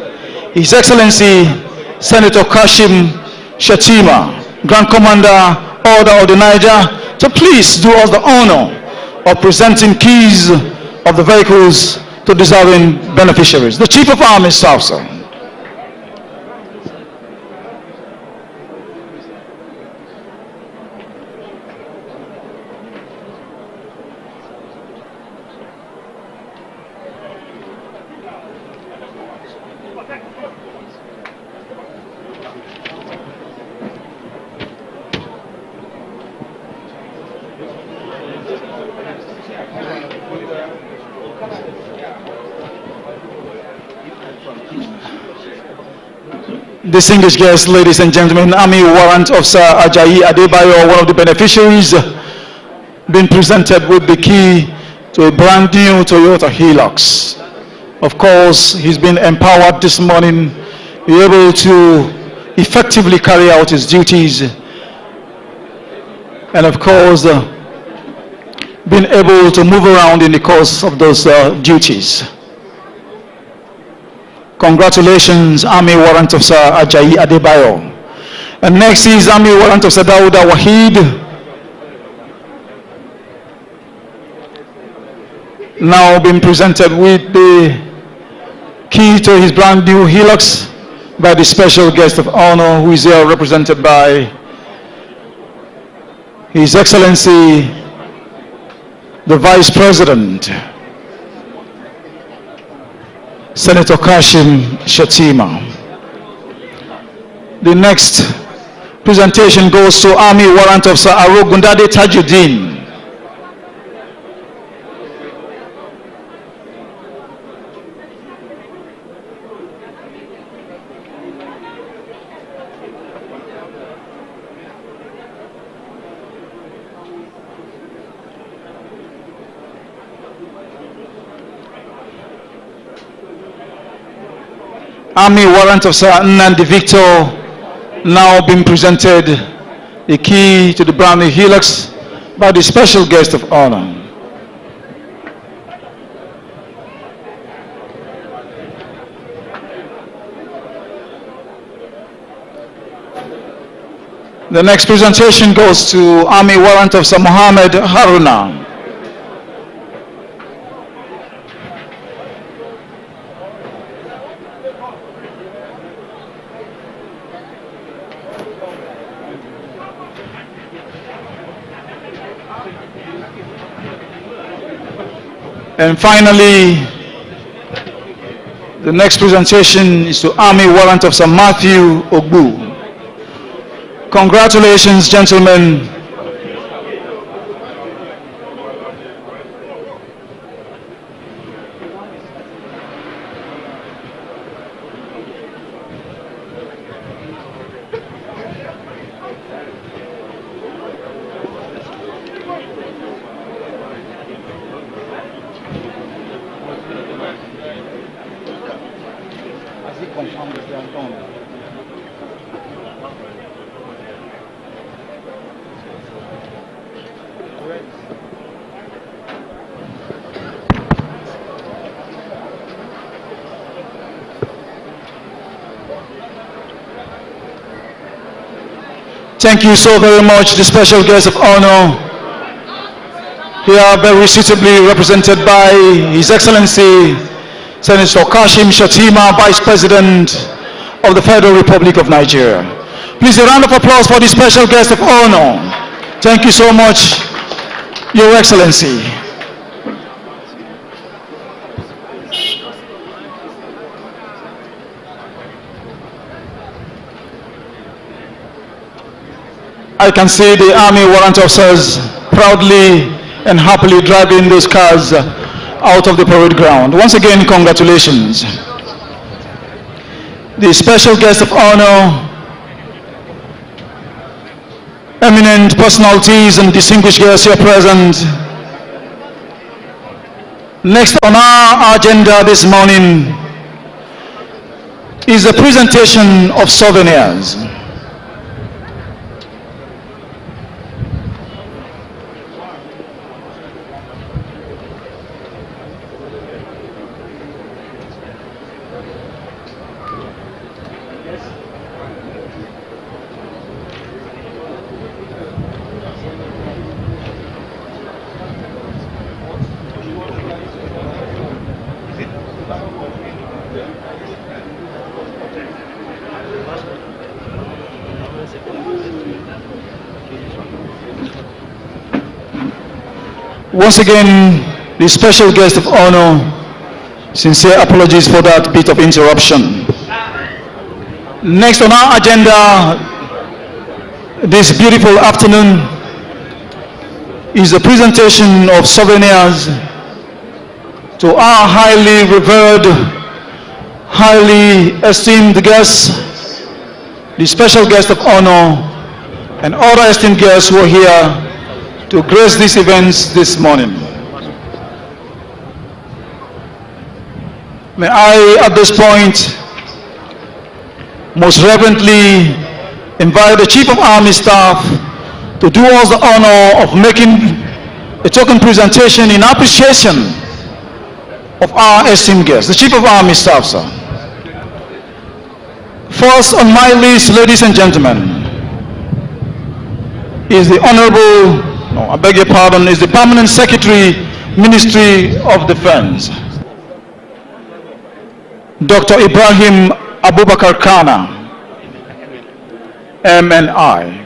His Excellency Senator Kashim Shettima, Grand Commander Order of the Niger, to please do us the honor of presenting keys of the vehicles to deserving beneficiaries. The Chief of Army Staff, sir. Distinguished guests, ladies and gentlemen, Army Warrant Officer Ajayi Adebayo, one of the beneficiaries, been presented with the key to a brand new Toyota Hilux. Of course, he's been empowered this morning to be able to effectively carry out his duties, and of course, been able to move around in the course of those duties. Congratulations, Army Warrant Officer Ajayi Adebayo. And next is Army Warrant Officer Dauda Wahid. Now being presented with the key to his brand new Hilux by the special guest of honor, who is here represented by His Excellency, the Vice President, Senator Kashim Shettima. The next presentation goes to Army Warrant Officer Arogundade Tajuddin. Army Warrant Officer Nnamdi Victor, now being presented the key to the brand new Hilux by the special guest of honor. The next presentation goes to Army Warrant Officer Mohammed Haruna. And finally, the next presentation is to Army Warrant Officer Matthew Ogbu. Congratulations, gentlemen. Thank you so very much, the special guest of honor. Here very suitably represented by His Excellency Senator Kashim Shettima, Vice President of the Federal Republic of Nigeria. Please a round of applause for the special guest of honor. Thank you so much, Your Excellency. I can see the Army Warrant Officers proudly and happily driving those cars out of the parade ground. Once again, congratulations. The special guest of honor eminent personalities and distinguished guests here present. Next on our agenda this morning is the presentation of souvenirs. Once again, the special guest of honor, sincere apologies for that bit of interruption. Next on our agenda this beautiful afternoon is the presentation of souvenirs to our highly revered, highly esteemed guests, the special guest of honor, and other esteemed guests who are here to grace these events this morning. May I, at this point, most reverently invite the Chief of Army Staff to do us the honor of making a token presentation in appreciation of our esteemed guests. The Chief of Army Staff, sir. First on my list, ladies and gentlemen, is the Honorable, I beg your pardon, is the Permanent Secretary, Ministry of Defense, Dr. Ibrahim Abubakar Kana, MNI.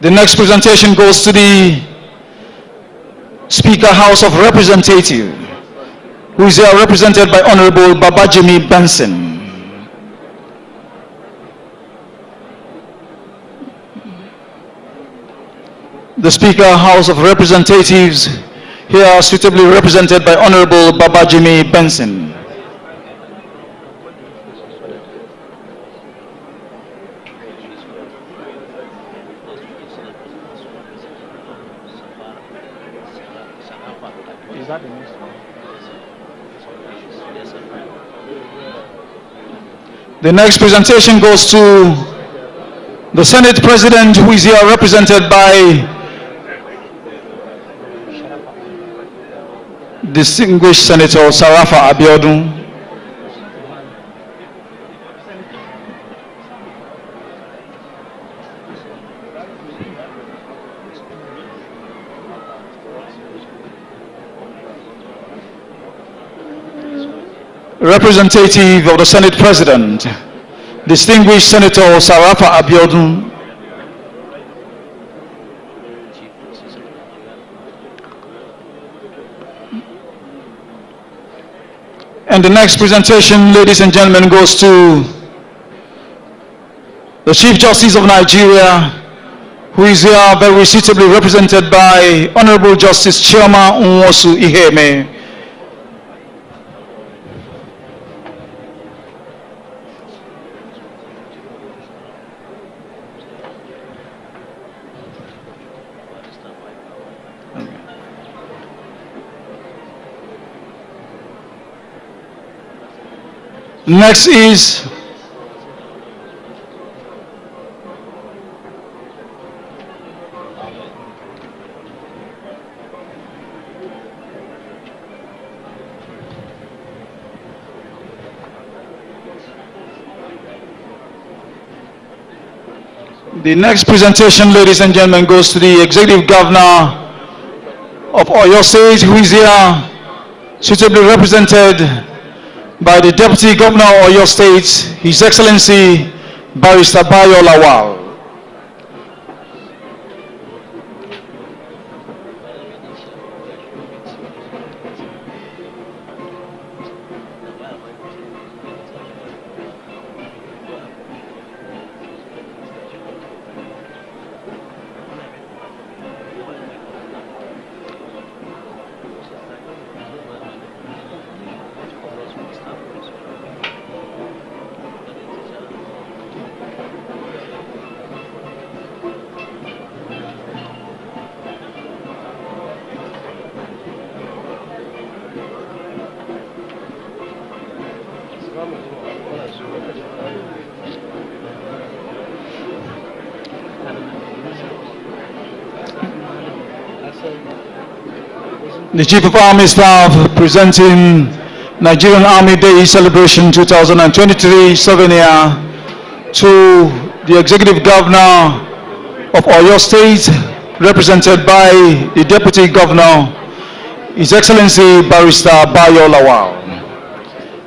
The next presentation goes to the Speaker, House of Representatives, who is here represented by Honorable Babajimi Benson. The Speaker, House of Representatives, here suitably represented by Honorable Babajimi Benson. The next presentation goes to the Senate President, who is here represented by distinguished Senator Sarafa Abiodun. Representative of the Senate President, distinguished Senator Sarafa Abiodun. And the next presentation, ladies and gentlemen, goes to the Chief Justice of Nigeria, who is here very suitably represented by Honorable Justice Chioma Nwosu Iheme. Next is The next presentation, ladies and gentlemen, goes to the Executive Governor of Oyo State, who is here suitably represented by the Deputy Governor of Oyo State, His Excellency Barrister Bayo Lawal. The Chief of Army Staff presenting Nigerian Army Day Celebration 2023 souvenir to the Executive Governor of Oyo State, represented by the Deputy Governor, His Excellency Barrister Bayo Lawal.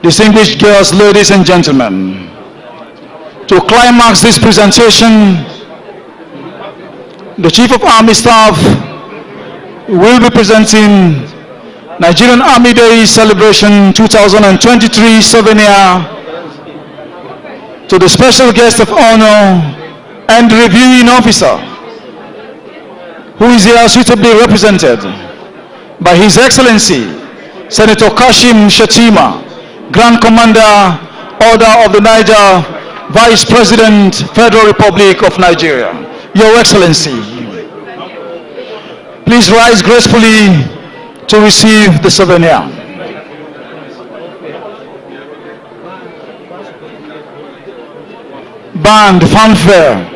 Distinguished guests, ladies and gentlemen, to climax this presentation, the Chief of Army Staff will be presenting Nigerian Army Day Celebration 2023 souvenir to the special guest of honor and reviewing officer, who is here suitably represented by His Excellency Senator Kashim Shettima, Grand Commander, Order of the Niger, Vice President, Federal Republic of Nigeria. Your Excellency, please rise gracefully to receive the souvenir. Band, fanfare.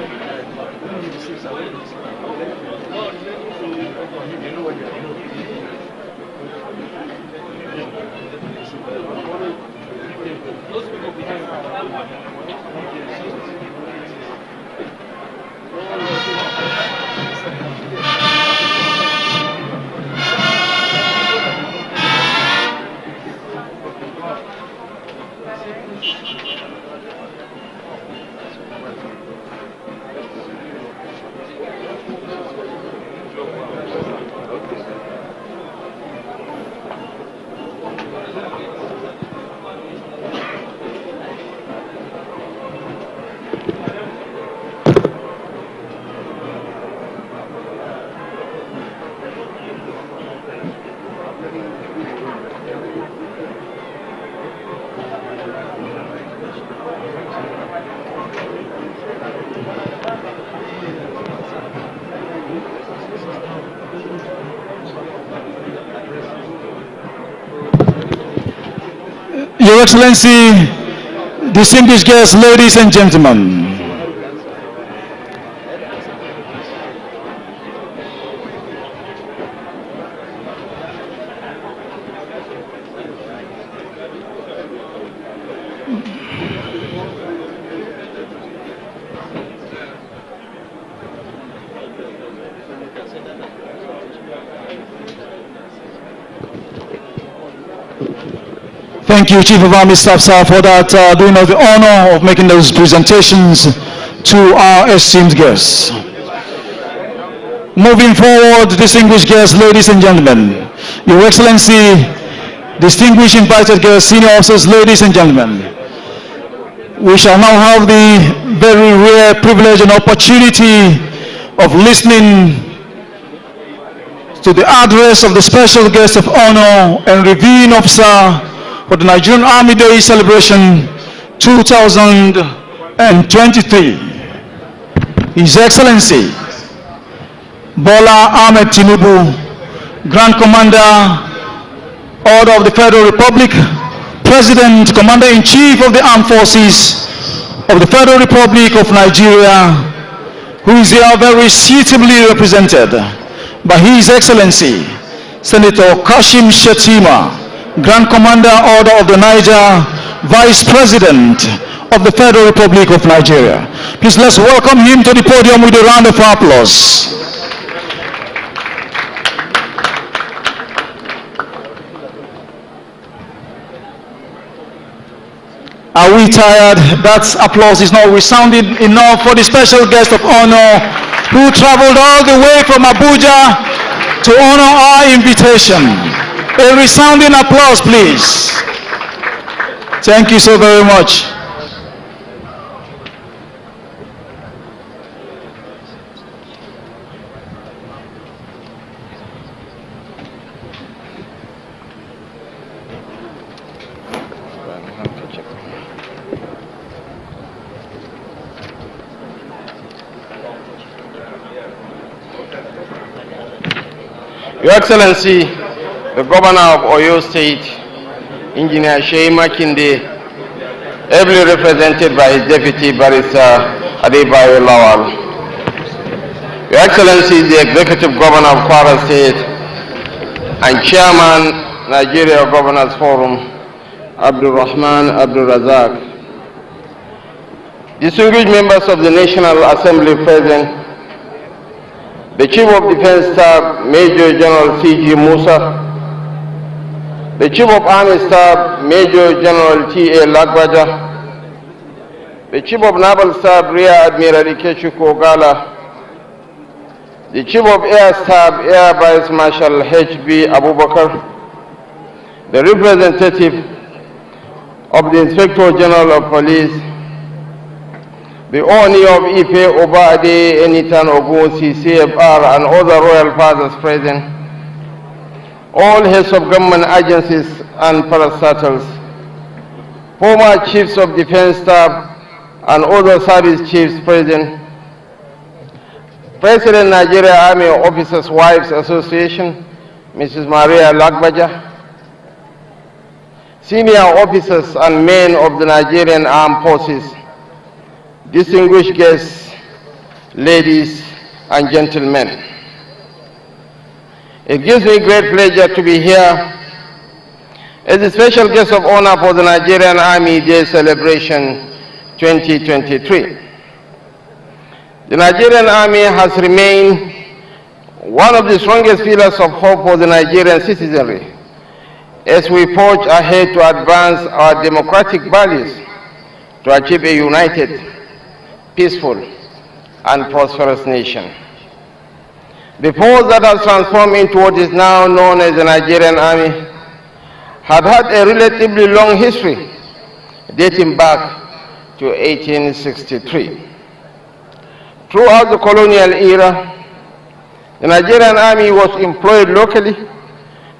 Your Excellency, distinguished guests, ladies and gentlemen, thank you, Chief of Army Staff, sir, for that, doing us the honor of making those presentations to our esteemed guests. Moving forward, distinguished guests, ladies and gentlemen, Your Excellency, distinguished invited guests, senior officers, ladies and gentlemen, we shall now have the very rare privilege and opportunity of listening to the address of the special guest of honor and reviewing officer for the Nigerian Army Day Celebration 2023. His Excellency Bola Ahmed Tinubu, Grand Commander, Order of the Federal Republic, President, Commander-in-Chief of the Armed Forces of the Federal Republic of Nigeria, who is here very suitably represented by His Excellency Senator Kashim Shettima, Grand Commander, Order of the Niger, Vice President, of the Federal Republic of Nigeria. Please let's welcome him to the podium with a round of applause. Are we tired? That applause is not resounding enough for the special guest of honor who traveled all the way from Abuja to honor our invitation. A resounding applause, please. Thank you so very much. Your Excellency, the Governor of Oyo State, Engineer Sheyi Makinde, ably represented by his Deputy Barrister Adebayo Lawal. Your Excellency, the Executive Governor of Kwara State and Chairman, Nigeria Governors Forum, Abdul Rahman Abdul Razak. Distinguished members of the National Assembly present, the Chief of Defense Staff, Major General C.G. Musa, the Chief of Army Staff, Major General T.A. Lagbaja, the Chief of Naval Staff, Rear Admiral Ikechu Kogala, the Chief of Air Staff, Air Vice Marshal H.B. Abubakar, the representative of the Inspector General of Police, the Oni of Ife, Obade, Enitan, Ogunsi, CFR, and other royal fathers present, all heads of government agencies and parastatals, former chiefs of defense staff, and other service chiefs present, President Nigeria Army Officers' Wives Association, Mrs. Maria Lagbaja, senior officers and men of the Nigerian Armed Forces, distinguished guests, ladies and gentlemen. It gives me great pleasure to be here as a special guest of honor for the Nigerian Army Day celebration 2023. The Nigerian Army has remained one of the strongest pillars of hope for the Nigerian citizenry as we forge ahead to advance our democratic values to achieve a united, peaceful, and prosperous nation. The force that has transformed into what is now known as the Nigerian Army had a relatively long history dating back to 1863. Throughout the colonial era, the Nigerian Army was employed locally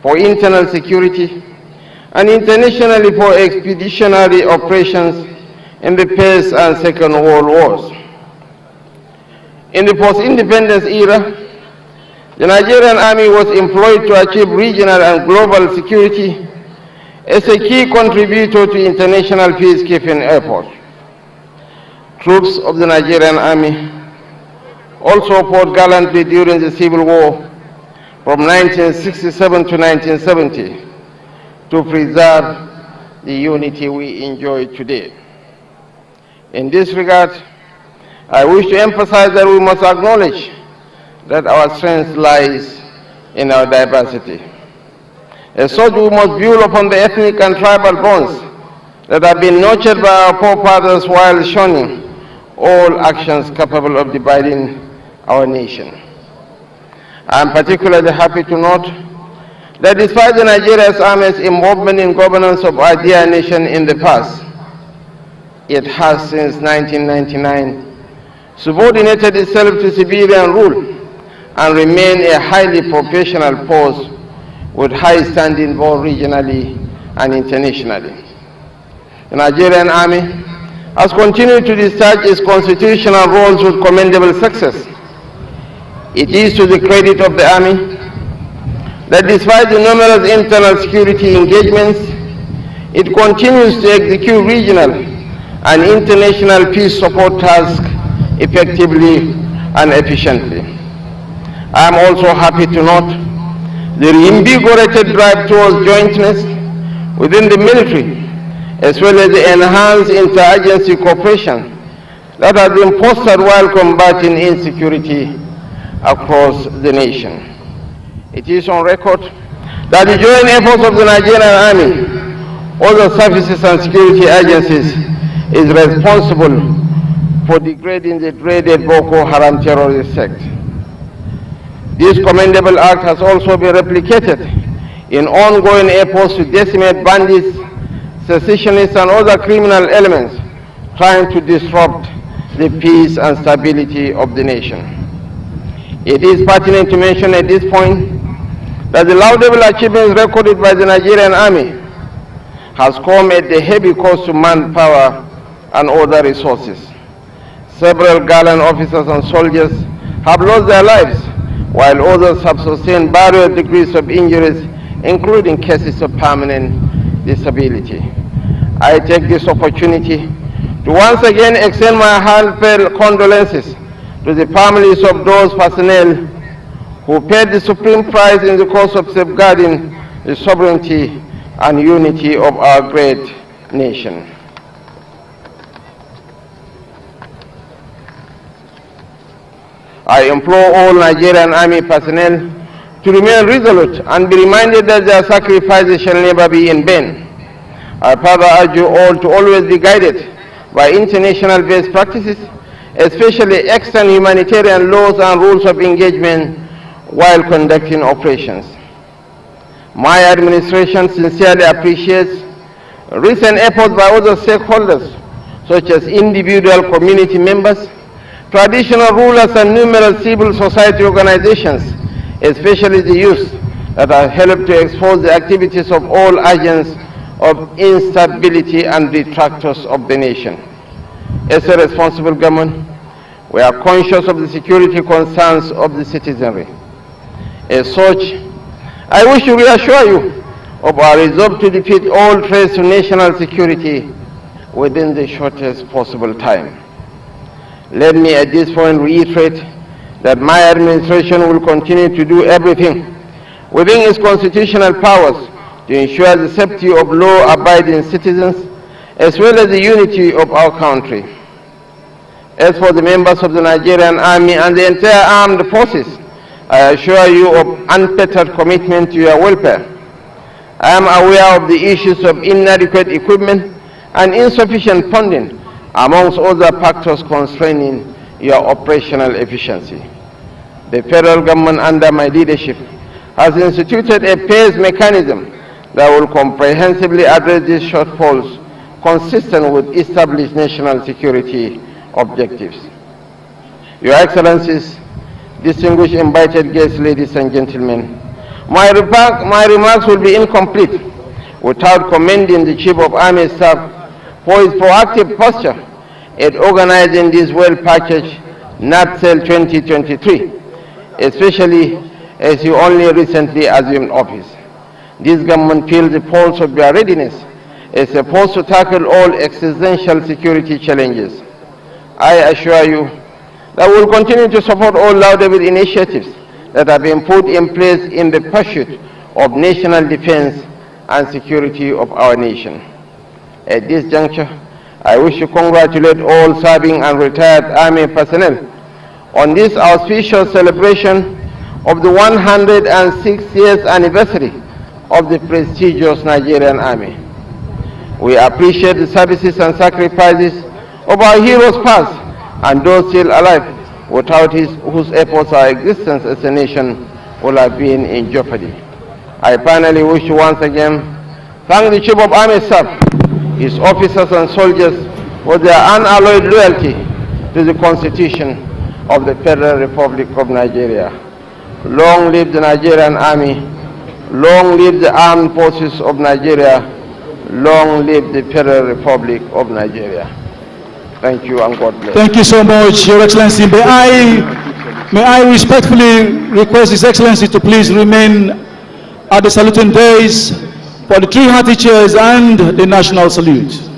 for internal security and internationally for expeditionary operations in the First and Second World Wars. In the post-independence era, the Nigerian Army was employed to achieve regional and global security as a key contributor to international peacekeeping efforts. Troops of the Nigerian Army also fought gallantly during the Civil War from 1967 to 1970 to preserve the unity we enjoy today. In this regard, I wish to emphasize that we must acknowledge that our strength lies in our diversity. As such, we must build upon the ethnic and tribal bonds that have been nurtured by our forefathers while shunning all actions capable of dividing our nation. I am particularly happy to note that despite the Nigeria's Army's involvement in governance of our dear nation in the past, it has since 1999 subordinated itself to civilian rule and remain a highly professional force with high standing both regionally and internationally. The Nigerian Army has continued to discharge its constitutional roles with commendable success. It is to the credit of the Army that despite the numerous internal security engagements, it continues to execute regional and international peace support tasks effectively and efficiently. I am also happy to note the reinvigorated drive towards jointness within the military as well as the enhanced interagency cooperation that has been fostered while combating insecurity across the nation. It is on record that the joint efforts of the Nigerian Army, other services and security agencies is responsible for degrading the dreaded Boko Haram terrorist sect. This commendable act has also been replicated in ongoing efforts to decimate bandits, secessionists, and other criminal elements trying to disrupt the peace and stability of the nation. It is pertinent to mention at this point that the laudable achievements recorded by the Nigerian Army has come at the heavy cost to manpower and other resources. Several gallant officers and soldiers have lost their lives, while others have sustained various degrees of injuries, including cases of permanent disability. I take this opportunity to once again extend my heartfelt condolences to the families of those personnel who paid the supreme price in the cause of safeguarding the sovereignty and unity of our great nation. I implore all Nigerian Army personnel to remain resolute and be reminded that their sacrifices shall never be in vain. I further urge you all to always be guided by international best practices, especially extant humanitarian laws and rules of engagement while conducting operations. My administration sincerely appreciates recent efforts by other stakeholders, such as individual community members, traditional rulers, and numerous civil society organizations, especially the youth, that have helped to expose the activities of all agents of instability and detractors of the nation. As a responsible government, we are conscious of the security concerns of the citizenry. As such, I wish to reassure you of our resolve to defeat all threats to national security within the shortest possible time. Let me at this point reiterate that my administration will continue to do everything within its constitutional powers to ensure the safety of law-abiding citizens as well as the unity of our country. As for the members of the Nigerian Army and the entire armed forces, I assure you of unfettered commitment to your welfare. I am aware of the issues of inadequate equipment and insufficient funding, amongst other factors constraining your operational efficiency. The federal government, under my leadership, has instituted a phased mechanism that will comprehensively address these shortfalls consistent with established national security objectives. Your Excellencies, distinguished invited guests, ladies and gentlemen, my remarks will be incomplete without commending the Chief of Army Staff for his proactive posture at organizing this well-packaged NATCEL 2023, especially as he only recently assumed office. This government feels the pulse of your readiness as opposed to tackle all existential security challenges. I assure you that we will continue to support all laudable initiatives that have been put in place in the pursuit of national defense and security of our nation. At this juncture, I wish to congratulate all serving and retired Army personnel on this auspicious celebration of the 106th years anniversary of the prestigious Nigerian Army. We appreciate the services and sacrifices of our heroes past and those still alive, without whose efforts our existence as a nation will have been in jeopardy. I finally wish to once again thank the Chief of Army Staff, his officers and soldiers for their unalloyed loyalty to the Constitution of the Federal Republic of Nigeria. Long live the Nigerian Army, long live the Armed Forces of Nigeria, long live the Federal Republic of Nigeria. Thank you and God bless. Thank you so much, Your Excellency. May I respectfully request His Excellency to please remain at the saluting dais for the 3 hearty cheers and the national salute.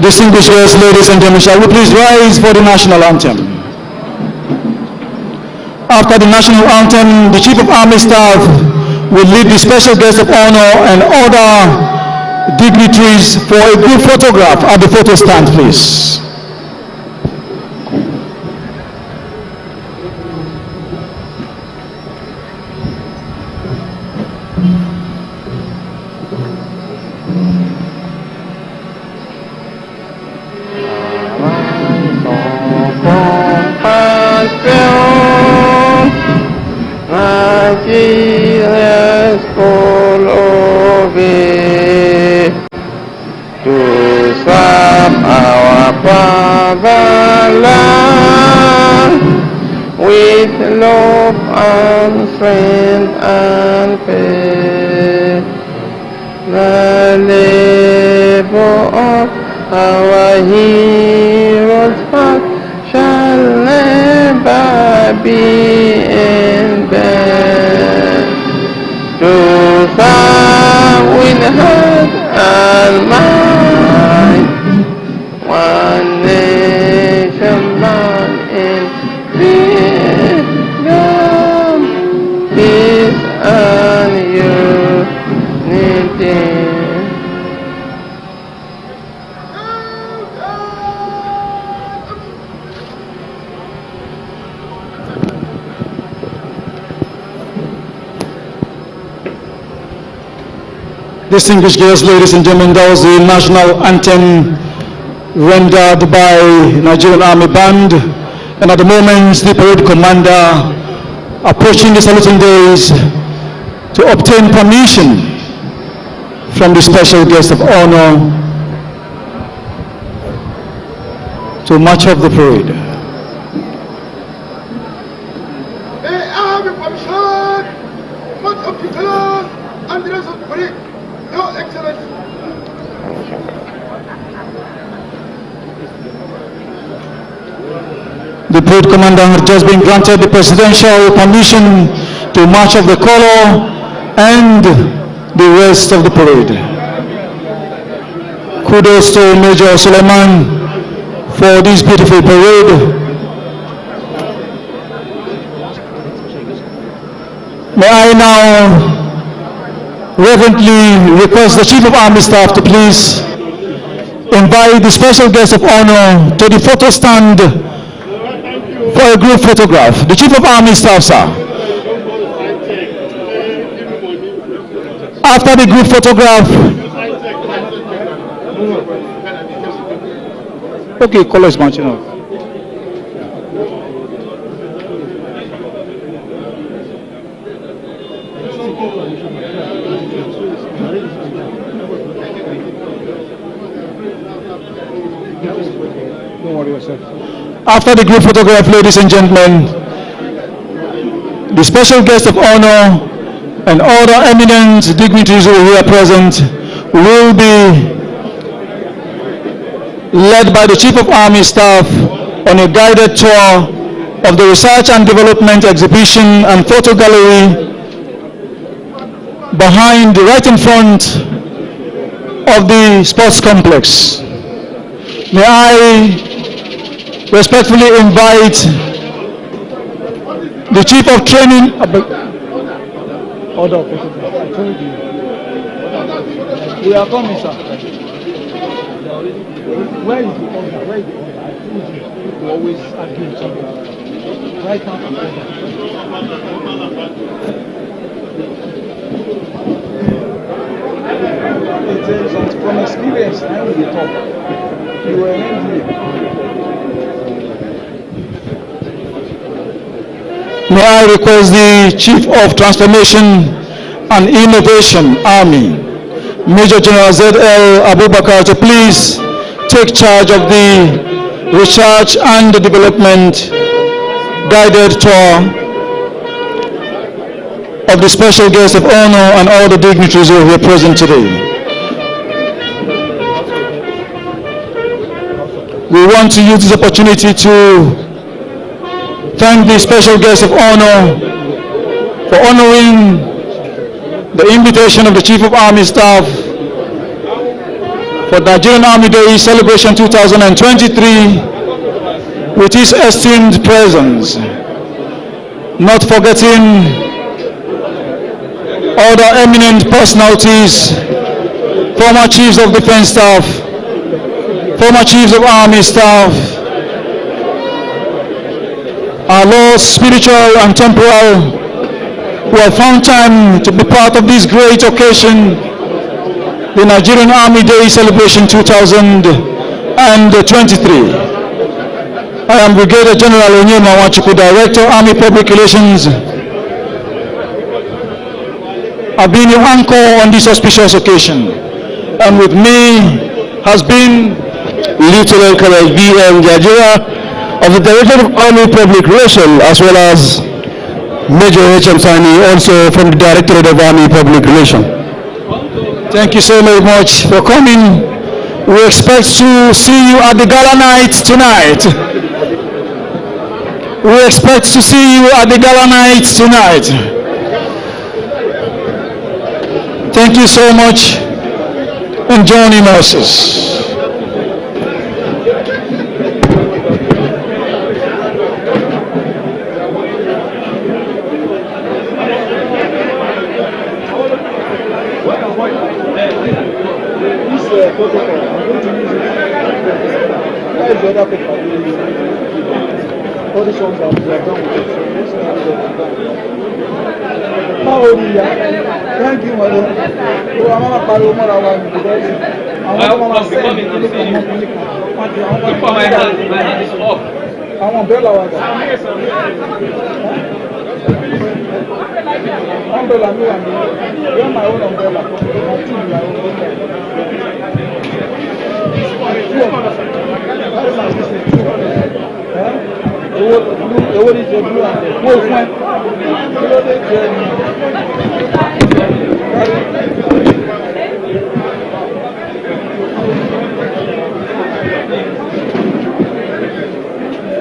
Distinguished guests, ladies and gentlemen, shall we please rise for the national anthem? After the national anthem, the Chief of Army Staff will lead the special guest of honor and other dignitaries for a group photograph at the photo stand, please. Love and strength and faith, the labor of our heroes past shall never be in vain. To serve with heart and mind, one nation bound in peace and unity. Distinguished guests, ladies and gentlemen, that was the national anthem rendered by Nigerian Army Band. And at the moment, the parade commander approaching the saluting days to obtain permission from the special guest of honor to march off the parade. May I have a permission? March of the colors and the rest of the parade. Your Excellency. The parade commander has just been granted the presidential permission to march off the color and the rest of the parade. Kudos to Major Suleiman for this beautiful parade. May I now reverently request the Chief of Army Staff to please invite the special guest of honor to the photo stand for a group photograph. The Chief of Army Staff, sir. After the group photograph. Okay, color is marching off. Don't worry yourself. After the group photograph, ladies and gentlemen, the special guest of honor and other eminent dignitaries who are here present will be led by the Chief of Army Staff on a guided tour of the Research and Development Exhibition and Photo Gallery behind, right in front of the sports complex. May I respectfully invite the Chief of Training. Order of photograph. I told you. We are coming, sir. Where is the order? Where is the order? I told you to always argue with something. Right now, the order. It's from experience. I am the talk. You were here. May I request the Chief of Transformation and Innovation Army, Major General Z.L. Abubakar, to please take charge of the research and the development guided tour of the special guests of honor and all the dignitaries who are here present today. We want to use this opportunity to thank the special guests of honor for honoring the invitation of the Chief of Army Staff for Nigerian Army Day Celebration 2023 with his esteemed presence, not forgetting other eminent personalities, former Chiefs of Defense Staff, former Chiefs of Army Staff, our Lord, spiritual and temporal, who have found time to be part of this great occasion, the Nigerian Army Day Celebration 2023. I am Brigadier General Onyema Nwachukwu, Director, Army Public Relations. I've been your anchor on this auspicious occasion, and with me has been Lieutenant Colonel B.M. Jajira of the Directorate of Army Public Relations, as well as Major H.M. Sani, also from the Directorate of Army Public Relations. Thank you so very much for coming. We expect to see you at the gala night tonight. We expect to see you at the gala night tonight. Thank you so much, and joining us. All these ones are done with. How old are you? Thank you, madam. Oh, I'm not part of what I want because I want to say my hand is up. I want Bella. Umbrella, me and you're my own umbrella. My two, my own umbrella. What is your blue and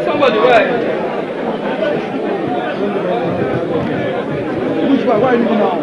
somebody, right? Which one? Why are you now?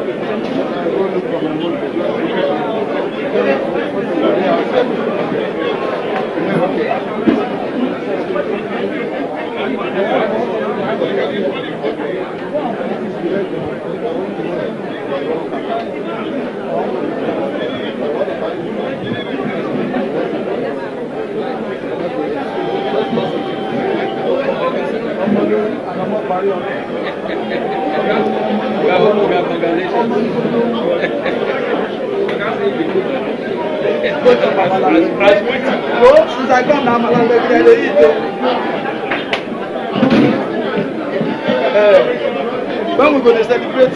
Since I come now, I'm when we're going to celebrate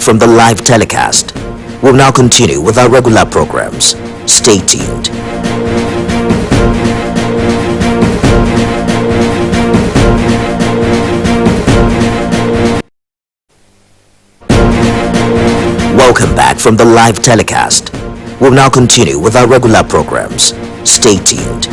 from the live telecast. We'll now continue with our regular programs. Stay tuned. Welcome back from the live telecast. We'll now continue with our regular programs. Stay tuned.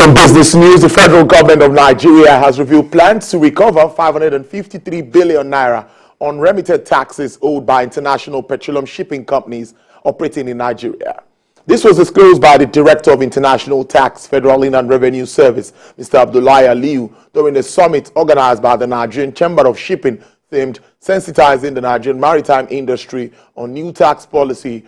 Some business news. The federal government of Nigeria has revealed plans to recover 553 billion naira on remitted taxes owed by international petroleum shipping companies operating in Nigeria. This was disclosed by the Director of International Tax, Federal Inland Revenue Service, Mr. Abdullahi Aliyu, during a summit organized by the Nigerian Chamber of Shipping themed Sensitizing the Nigerian Maritime Industry on New Tax Policy